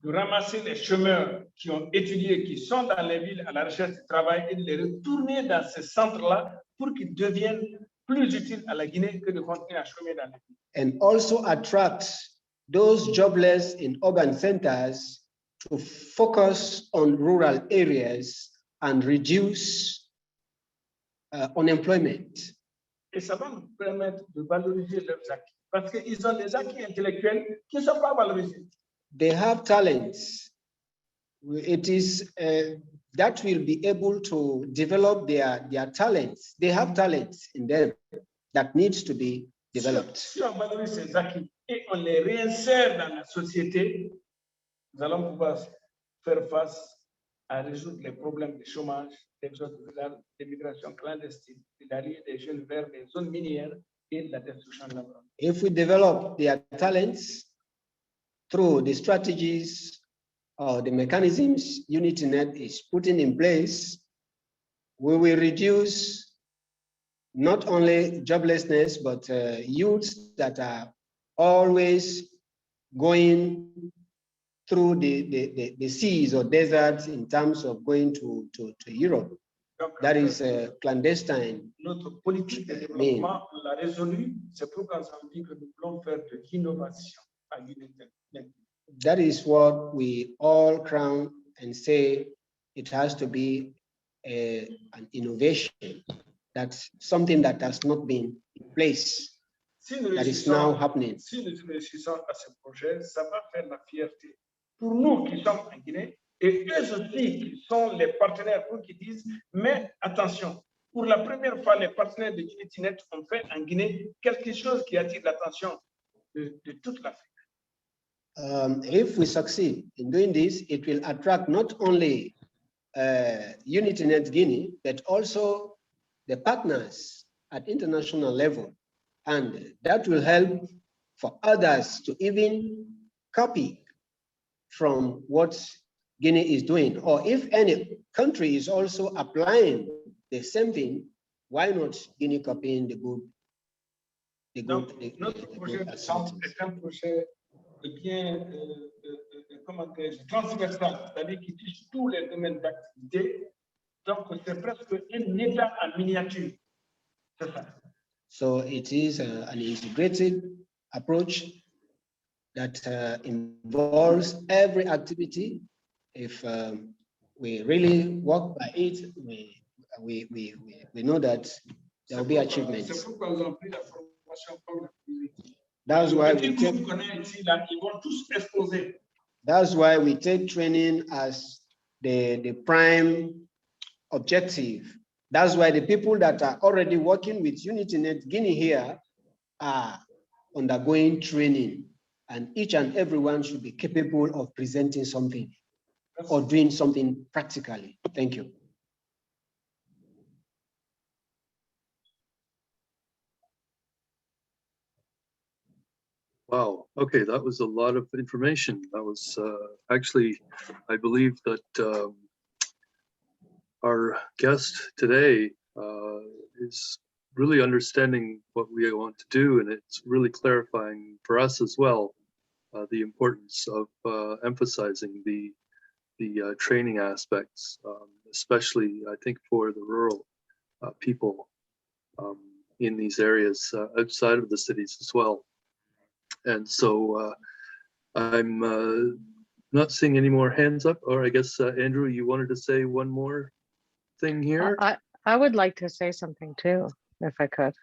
De ramasser les chômeurs qui ont étudié, qui sont dans les villes à la recherche du travail et de les retourner dans ces centres-là pour qu'ils deviennent plus utiles à la Guinée que de continuer à chômer dans les villes. And also attract those jobless in urban centers to focus on rural areas and reduce unemployment. Et ça va nous permettre de valoriser leurs acquis parce qu'ils ont des acquis intellectuels qui ne sont pas valorisés. They have talents It is that will be able to develop their talents. They have talents in them that needs to be developed. Si on valorise ces acquis et on les réinsère dans la société, nous allons pouvoir faire face à résoudre les problèmes de chômage, d'exode rural, d'immigration clandestine, de l'arrivée des jeunes vers les zones minières et la destruction de l'environnement. If we develop their talents through the strategies or the mechanisms UnityNet is putting in place, we will reduce not only joblessness, but youths that are always going through the seas or deserts in terms of going to Europe. That is clandestine. Notre politique de développement, on l'a résolu. C'est pourquoi nous avons dit que nous voulons faire de l'innovation à UnityNet. That is what we all crown and say it has to be an innovation. That's something that has not been in place, that is now happening. Si nous réussissons à ce projet, ça va faire la fierté pour nous qui sommes en Guinée et eux aussi qui sont les partenaires pour qui disent, mais attention, pour la première fois, les partenaires de UnityNet ont fait en Guinée quelque chose qui attire l'attention de toute l'Afrique. If we succeed in doing this, it will attract not only UnityNet Guinea, but also the partners at international level. And that will help for others to even copy from what Guinea is doing. Or if any country is also applying the same thing, why not Guinea copying the good? Notre projet de centre est un projet bien transversal, c'est-à-dire qui touche tous les domaines d'activité. Donc, c'est presque un État en miniature. C'est ça. So it is an integrated approach that involves every activity. If we really work by it, we know that there will be achievements. C'est pourquoi nous avons pris la formation comme la priorité. That's why we Les take, groupes qu'on a ici, là, ils vont tous exposer. that's why we take training as the prime objective. That's why the people that are already working with UnityNet Guinea here are undergoing training, and each and everyone should be capable of presenting something or doing something practically. Thank you. Wow. Okay, that was a lot of information. That was actually, I believe that our guest today is really understanding what we want to do, and it's really clarifying for us as well the importance of emphasizing the training aspects, especially I think for the rural people in these areas outside of the cities as well. And so I'm not seeing any more hands up, or I guess Andrew, you wanted to say one more thing here? I would like to say something too, if I could.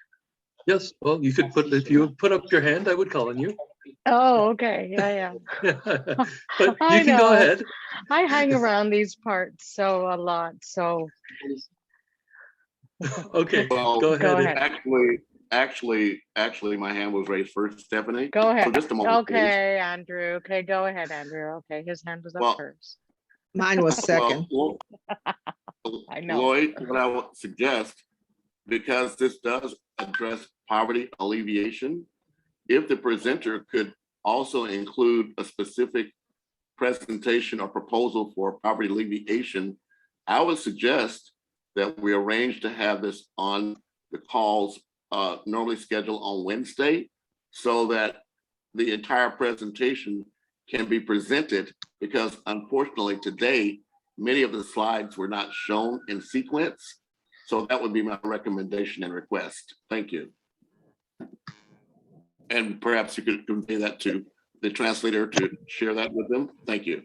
Yes, well, you could put, if you would put up your hand, I would call on you. Oh, okay, yeah. But I you can go know. ahead. I hang around these parts so a lot, so Okay, Well, go go ahead. ahead. Actually, my hand was raised first, Stephanie. Go So ahead. just a moment, please. Okay, Andrew. Okay, go ahead, Andrew. Okay, his hand was up Well, first. Mine was second. I know. Lloyd, what I would suggest, because this does address poverty alleviation, if the presenter could also include a specific presentation or proposal for poverty alleviation, I would suggest that we arrange to have this on the calls normally scheduled on Wednesday, so that the entire presentation can be presented, because unfortunately today, many of the slides were not shown in sequence. So that would be my recommendation and request. Thank you. And perhaps you could convey that to the translator to share that with them. Thank you.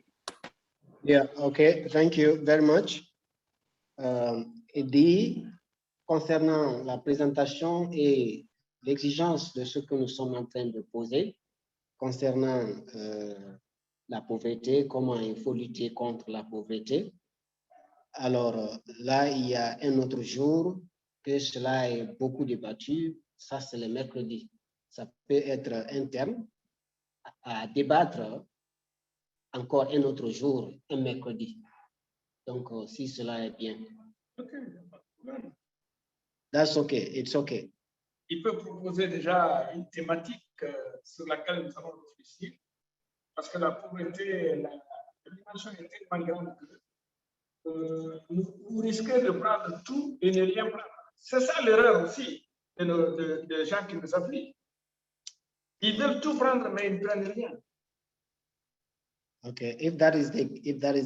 Yeah, okay, thank you very much. Eddie, concernant la présentation et l'exigence de ce que nous sommes en train de poser, concernant la pauvreté, comment il faut lutter contre la pauvreté. Alors là, il y a un autre jour que cela est beaucoup débattu, ça c'est le mercredi. Ça peut être un thème à débattre encore un autre jour, un mercredi. Donc, si cela est bien. Okay. That's okay, it's okay. Il peut proposer déjà une thématique sur laquelle nous allons réfléchir, parce que la pauvreté, la dimension est tellement grande que vous risquez de prendre tout et ne rien prendre. C'est ça l'erreur aussi des gens qui nous affligent. Ils veulent tout prendre, mais ils ne prennent rien. Okay, if that is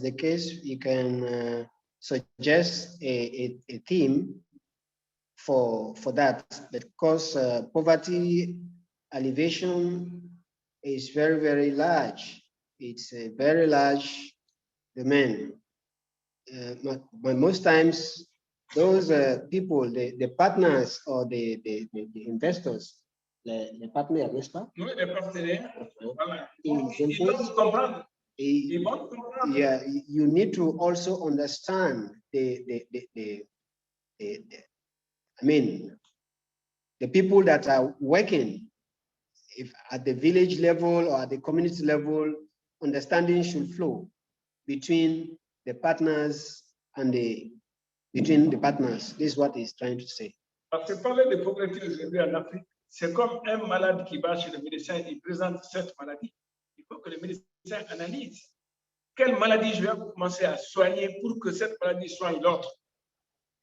the case, you can suggest a theme for that, because poverty alleviation is very, very large. It's a very large domain. But most times, those people, the partners or the investors, les partenaires, n'est-ce pas? Oui, les partenaires, voilà. Ils Ils doivent comprendre. Ils vont comprendre. Yeah, you need to also understand I mean, the people that are working, if at the village level or at the community level, understanding should flow between the partners and between the partners. This is what he's trying to say. Parce que parler de pauvreté aujourd'hui en Afrique, c'est comme un malade qui va chez le médecin, il présente cette maladie. Il faut que le médecin analyse quelle maladie je vais commencer à soigner pour que cette maladie soigne l'autre.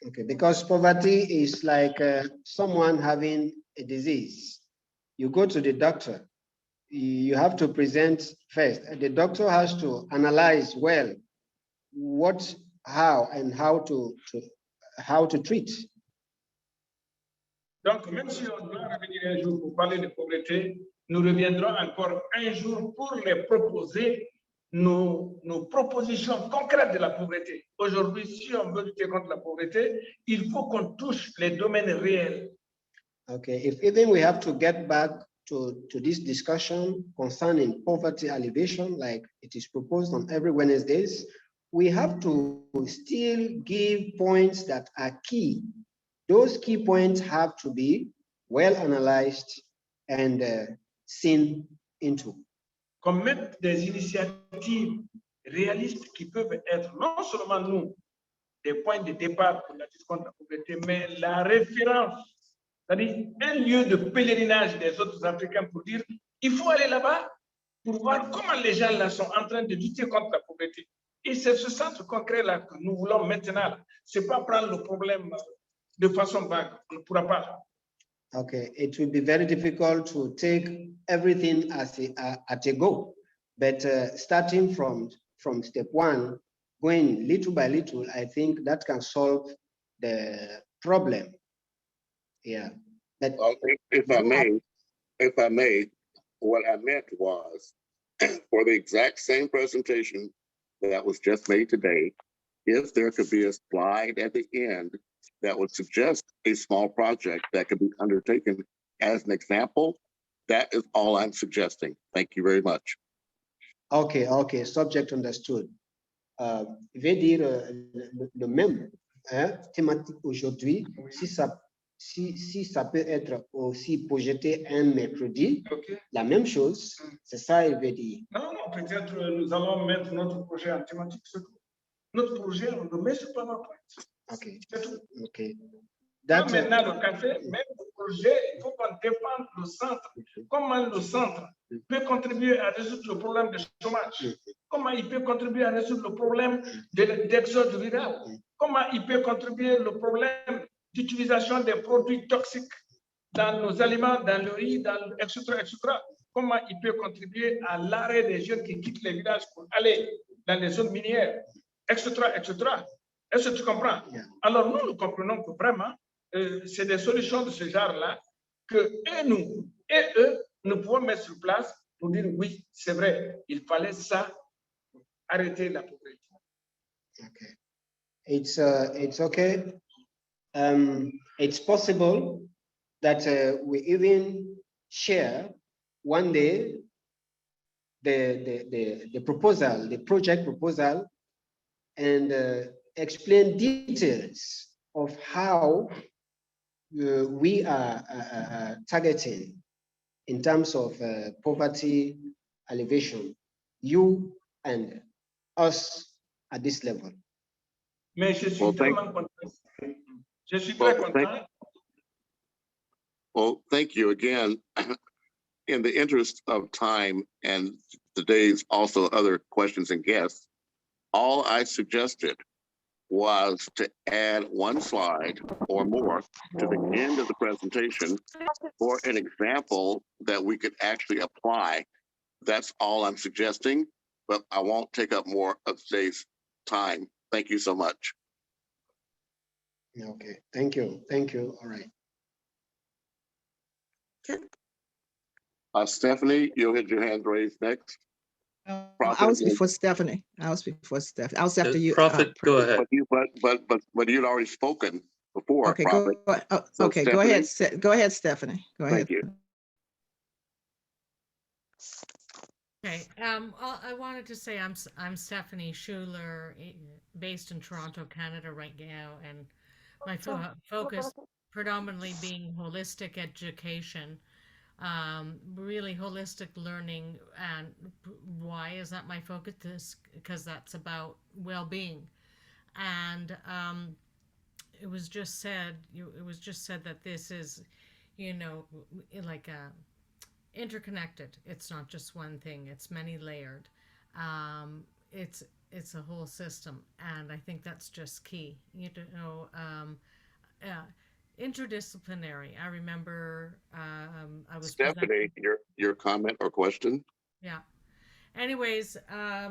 Okay, because poverty is like someone having a disease. You go to the doctor, you have to present first. The doctor has to analyze well what, how, and how to treat. Donc, même si on doit revenir un jour pour parler de pauvreté, nous reviendrons encore un jour pour les proposer nos propositions concrètes de la pauvreté. Aujourd'hui, si on veut lutter contre la pauvreté, il faut qu'on touche les domaines réels. Okay, if even we have to get back to this discussion concerning poverty alleviation, like it is proposed on every Wednesdays, we have to still give points that are key. Those key points have to be well analyzed and seen into. Qu'on mette des initiatives réalistes qui peuvent être non seulement nous, des points de départ pour la lutte contre la pauvreté, mais la référence, c'est-à-dire un lieu de pèlerinage des autres Africains pour dire il faut aller là-bas pour voir comment les gens là sont en train de lutter contre la pauvreté. Et c'est ce centre concret-là que nous voulons maintenant. Ce n'est pas prendre le problème de façon vague. On ne pourra pas. Okay, it will be very difficult to take everything as at a go, but starting from step one, going little by little, I think that can solve the problem. Yeah, but If I may, what I meant was for the exact same presentation that was just made today, if there could be a slide at the end that would suggest a small project that could be undertaken as an example, that is all I'm suggesting. Thank you very much. okay, subject understood. Je vais dire le même thématique aujourd'hui, si ça peut être aussi projeté un mercredi, Okay. la même chose, c'est ça il veut dire. Non, peut-être nous allons mettre notre projet en thématique. Notre projet, on le met sur PowerPoint. Okay. C'est tout. Okay. Pas maintenant le café, même le projet, il faut qu'on défende le centre. Comment le centre peut contribuer à résoudre le problème du chômage? Comment il peut contribuer à résoudre le problème d'exode rural? Comment il peut contribuer au problème d'utilisation des produits toxiques dans nos aliments, dans le riz, etc., etc. Comment il peut contribuer à l'arrêt des jeunes qui quittent les villages pour aller dans les zones minières, etc., etc. Est-ce que tu comprends? Alors nous comprenons que vraiment, c'est des solutions de ce genre-là que eux, nous pouvons mettre sur place pour dire oui, c'est vrai, il fallait ça pour arrêter la pauvreté. Okay. It's okay. It's possible that we even share one day the proposal, the project proposal, and explain details of how we are targeting in terms of poverty alleviation, you and us at this level. Mais je suis Well, thank- tellement content. Je suis Well, très thank- content. Well, thank you again. In the interest of time and today's also other questions and guests, all I suggested was to add one slide or more to the end of the presentation for an example that we could actually apply. That's all I'm suggesting, but I won't take up more of today's time. Thank you so much. Okay, thank you. Thank you. All right. Stephanie, you'll hit your hand raised next. I Prophet, was before Stephanie. I was before Stephanie. I was after you. Prophet, go ahead. But you'd already spoken before, Okay, Prophet. So okay, go ahead. Go ahead, Stephanie. Go ahead. Thank you. Okay, I wanted to say I'm Stephanie Schuler, based in Toronto, Canada right now, and my focus predominantly being holistic education, really holistic learning. And why is that my focus? Because that's about well-being. And it was just said that this is, like a interconnected. It's not just one thing, it's many layered. It's a whole system, and I think that's just key. Interdisciplinary. I remember I was Stephanie, your comment or question? Yeah. Anyways, I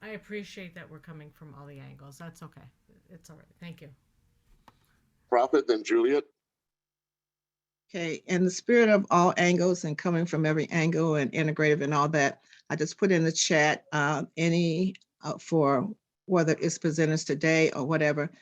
appreciate that we're coming from all the angles. That's okay. It's all right. Thank you. Prophet, then Juliet. Okay, in the spirit of all angles and coming from every angle and integrative and all that, I just put in the chat for whether it's presenters today or whatever,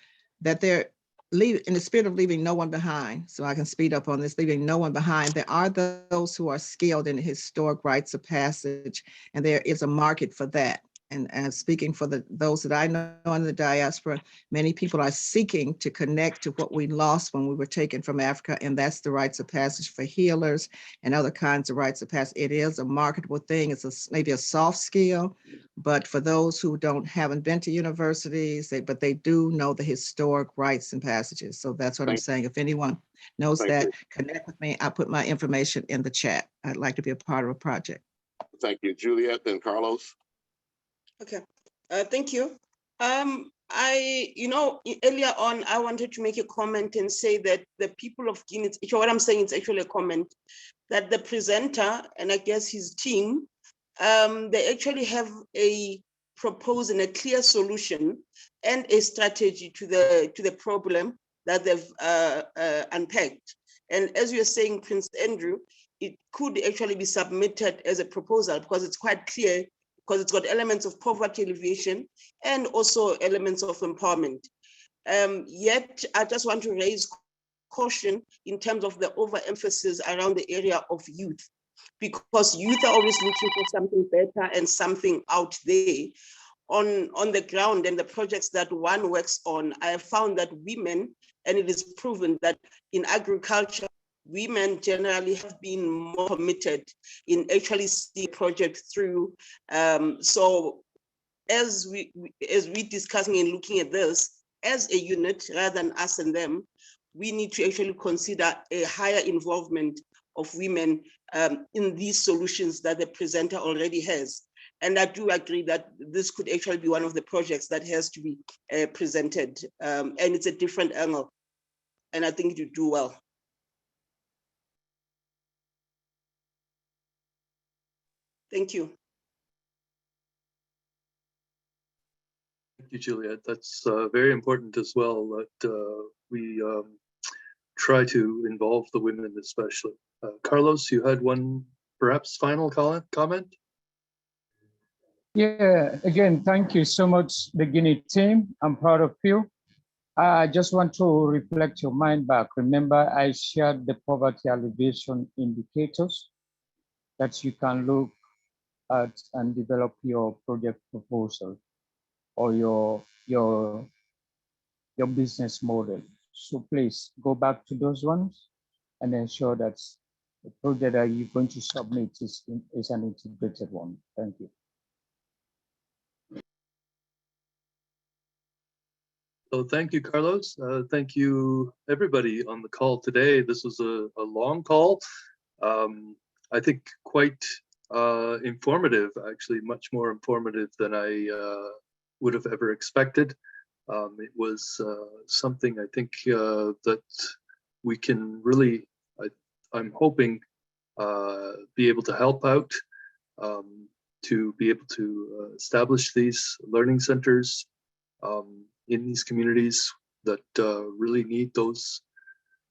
that they're in the spirit of leaving no one behind. So I can speed up on this, leaving no one behind. There are those who are skilled in historic rites of passage, and there is a market for that. And speaking for those that I know in the diaspora, many people are seeking to connect to what we lost when we were taken from Africa, and that's the rites of passage for healers and other kinds of rites of passage. It is a marketable thing. It's maybe a soft skill, but for those who haven't been to universities, but they do know the historic rites and passages. So that's what I'm saying. If anyone knows that, connect with me. I put my information in the chat. I'd like to be a part of a project. Thank you, Juliet, then Carlos. Okay, thank you. Earlier on, I wanted to make a comment and say that the people of Guinea, what I'm saying is actually a comment, that the presenter, and I guess his team, they actually have a proposed and a clear solution and a strategy to the problem that they've unpacked. And as you're saying, Prince Andrew, it could actually be submitted as a proposal because it's quite clear, because it's got elements of poverty alleviation and also elements of empowerment. Yet, I just want to raise caution in terms of the overemphasis around the area of youth, because youth are always looking for something better and something out there. On the ground and the projects that one works on, I have found that women, and it is proven that in agriculture, women generally have been more committed in actually seeing projects through. So as we discussing and looking at this as a unit rather than us and them, we need to actually consider a higher involvement of women in these solutions that the presenter already has. And I do agree that this could actually be one of the projects that has to be presented, and it's a different angle. And I think you do well. Thank you. Thank you, Juliet. That's very important as well, that we try to involve the women especially. Carlos, you had one perhaps final comment? Yeah, again, thank you so much, the Guinea team. I'm proud of you. I just want to reflect your mind back. Remember, I shared the poverty alleviation indicators that you can look at and develop your project proposal or your business model. So please go back to those ones and ensure that the project that you're going to submit is an integrated one. Thank you. So thank you, Carlos. Thank you, everybody on the call today. This was a long call. I think quite informative, actually, much more informative than I would have ever expected. It was something I think that we can really, I'm hoping, be able to help out, to be able to establish these learning centers in these communities that really need those,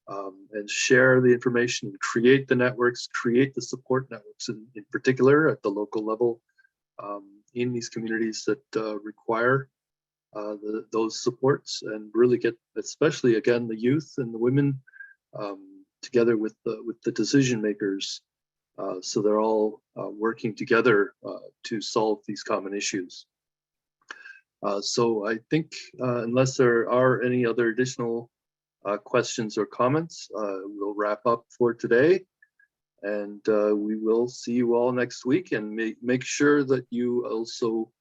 and share the information, create the networks, create the support networks in particular at the local level in these communities that require those supports, and really get, especially again, the youth and the women together with the decision makers, so they're all working together to solve these common issues. So I think unless there are any other additional questions or comments, we'll wrap up for today, and we will see you all next week, and make sure that you also,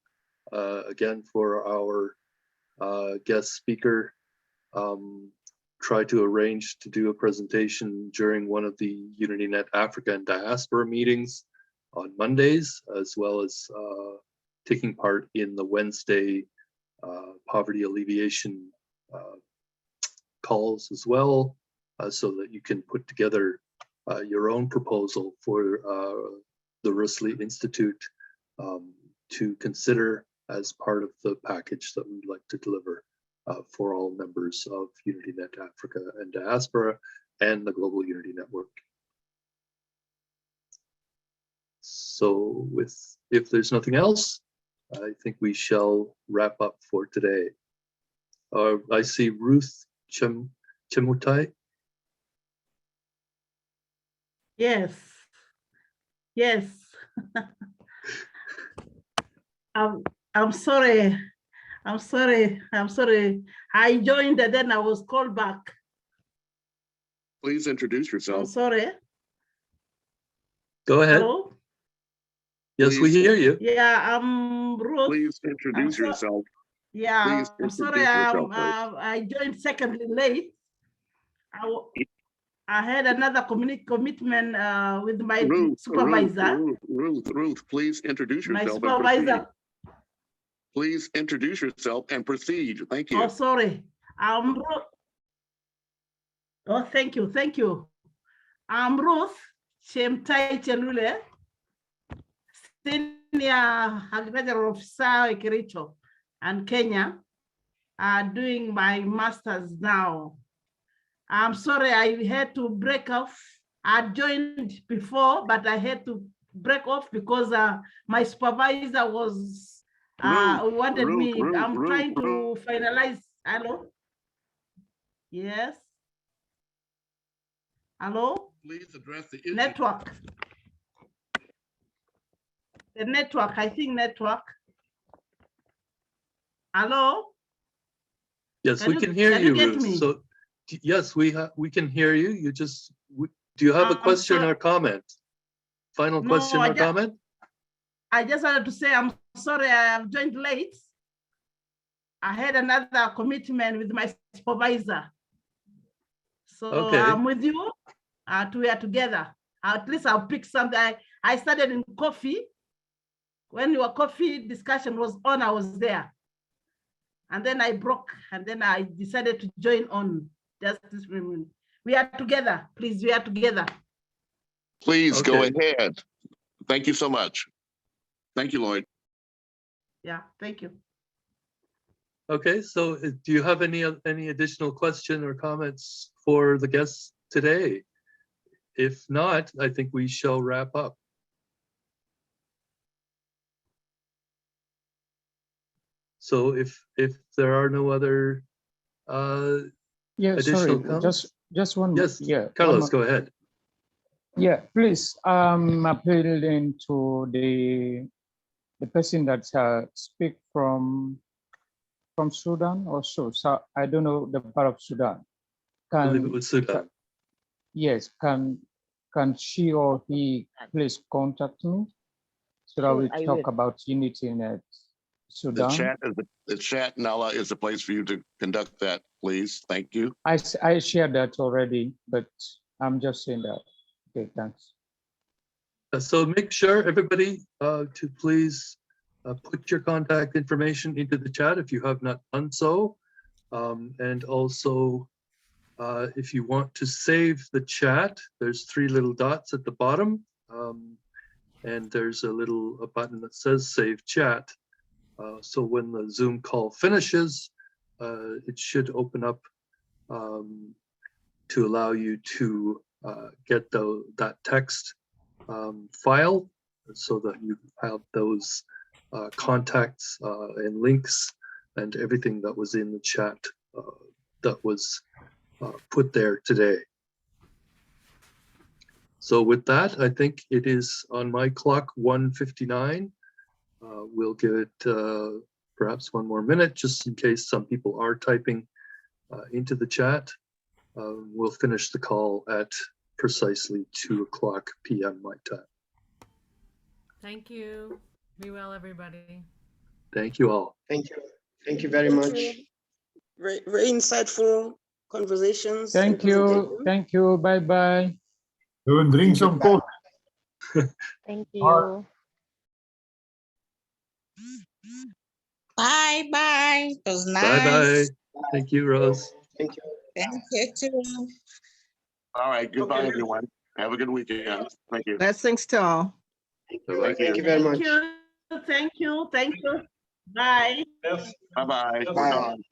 again, for our guest speaker, try to arrange to do a presentation during one of the UnityNet Africa and Diaspora meetings on Mondays, as well as taking part in the Wednesday poverty alleviation calls as well, so that you can put together your own proposal for the Russley Institute to consider as part of the package that we'd like to deliver for all members of UnityNet Africa and Diaspora and the Global Unity Network. So if there's nothing else, I think we shall wrap up for today. I see Ruth Chemutai. Yes. Yes. I'm sorry. I'm sorry. I'm sorry. I joined and then I was called back. Please introduce yourself. I'm sorry. Go ahead. Hello? Yes, we hear you. Yeah, I'm Ruth. Please introduce yourself. Yeah, Please I'm sorry. introduce yourself, please. I joined secondly late. I had another commitment with my supervisor. Ruth, please introduce My yourself. supervisor. Please introduce yourself and proceed. Thank you. Oh, sorry. I'm Ruth. Oh, thank you. Thank you. I'm Ruth Chemtai Chelule, Senior Agricultural Officer, Kericho and Kenya, doing my master's now. I'm sorry, I had to break off. I joined before, but I had to break off because my supervisor was wanted me. I'm trying to finalize. Hello? Yes. Hello? Please address the issue. Network. The network, I think network. Hello? Yes, we can hear you, Ruth. Me? So yes, we can hear you. You just, do you have a question or comment? Final question or comment? I just wanted to say I'm sorry I have joined late. I had another commitment with my supervisor. So okay. I'm with you. We are together. At least I'll pick something. I started in coffee. When your coffee discussion was on, I was there. And then I broke, and then I decided to join on just this moment. We are together. Please, we are together. Please go ahead. Thank you so much. Thank you, Lloyd. Yeah, thank you. Okay, so do you have any additional question or comments for the guests today? If not, I think we shall wrap up. So if there are no other additional comments. Just one. Yes, yeah, Carlos, go ahead. Yeah, please, appealing to the person that speak from Sudan also. So I don't know the part of Sudan. I believe it was Sudan. Yes, can she or he please contact me so that Sure, we I talk will. about unity in The Sudan? chat, Nala, is the place for you to conduct that, please. Thank you. I shared that already, but I'm just saying that. Okay, thanks. So make sure everybody to please put your contact information into the chat if you have not done so. And also, if you want to save the chat, there's 3 little dots at the bottom. And there's a button that says save chat. So when the Zoom call finishes, it should open up to allow you to get that text file so that you have those contacts and links and everything that was in the chat that was put there today. So with that, I think it is on my clock 1:59. We'll give it perhaps 1 more minute just in case some people are typing into the chat. We'll finish the call at precisely 2:00 p.m. my time. Thank you. Be well, everybody. Thank you all. Thank you. Thank you very much. Very insightful conversations. Thank you. Thank you. Bye-bye. Don't drink some coffee. Thank you. Bye bye. It was nice. Bye-bye. Thank you, Rose. Thank you. Thank you too. All right. Goodbye, everyone. Have a good weekend. Thank you. Blessings to all. Bye-bye. Thank you very much. Thank you. Thank you. Thank you. Bye. Bye-bye. We're Bye. gone.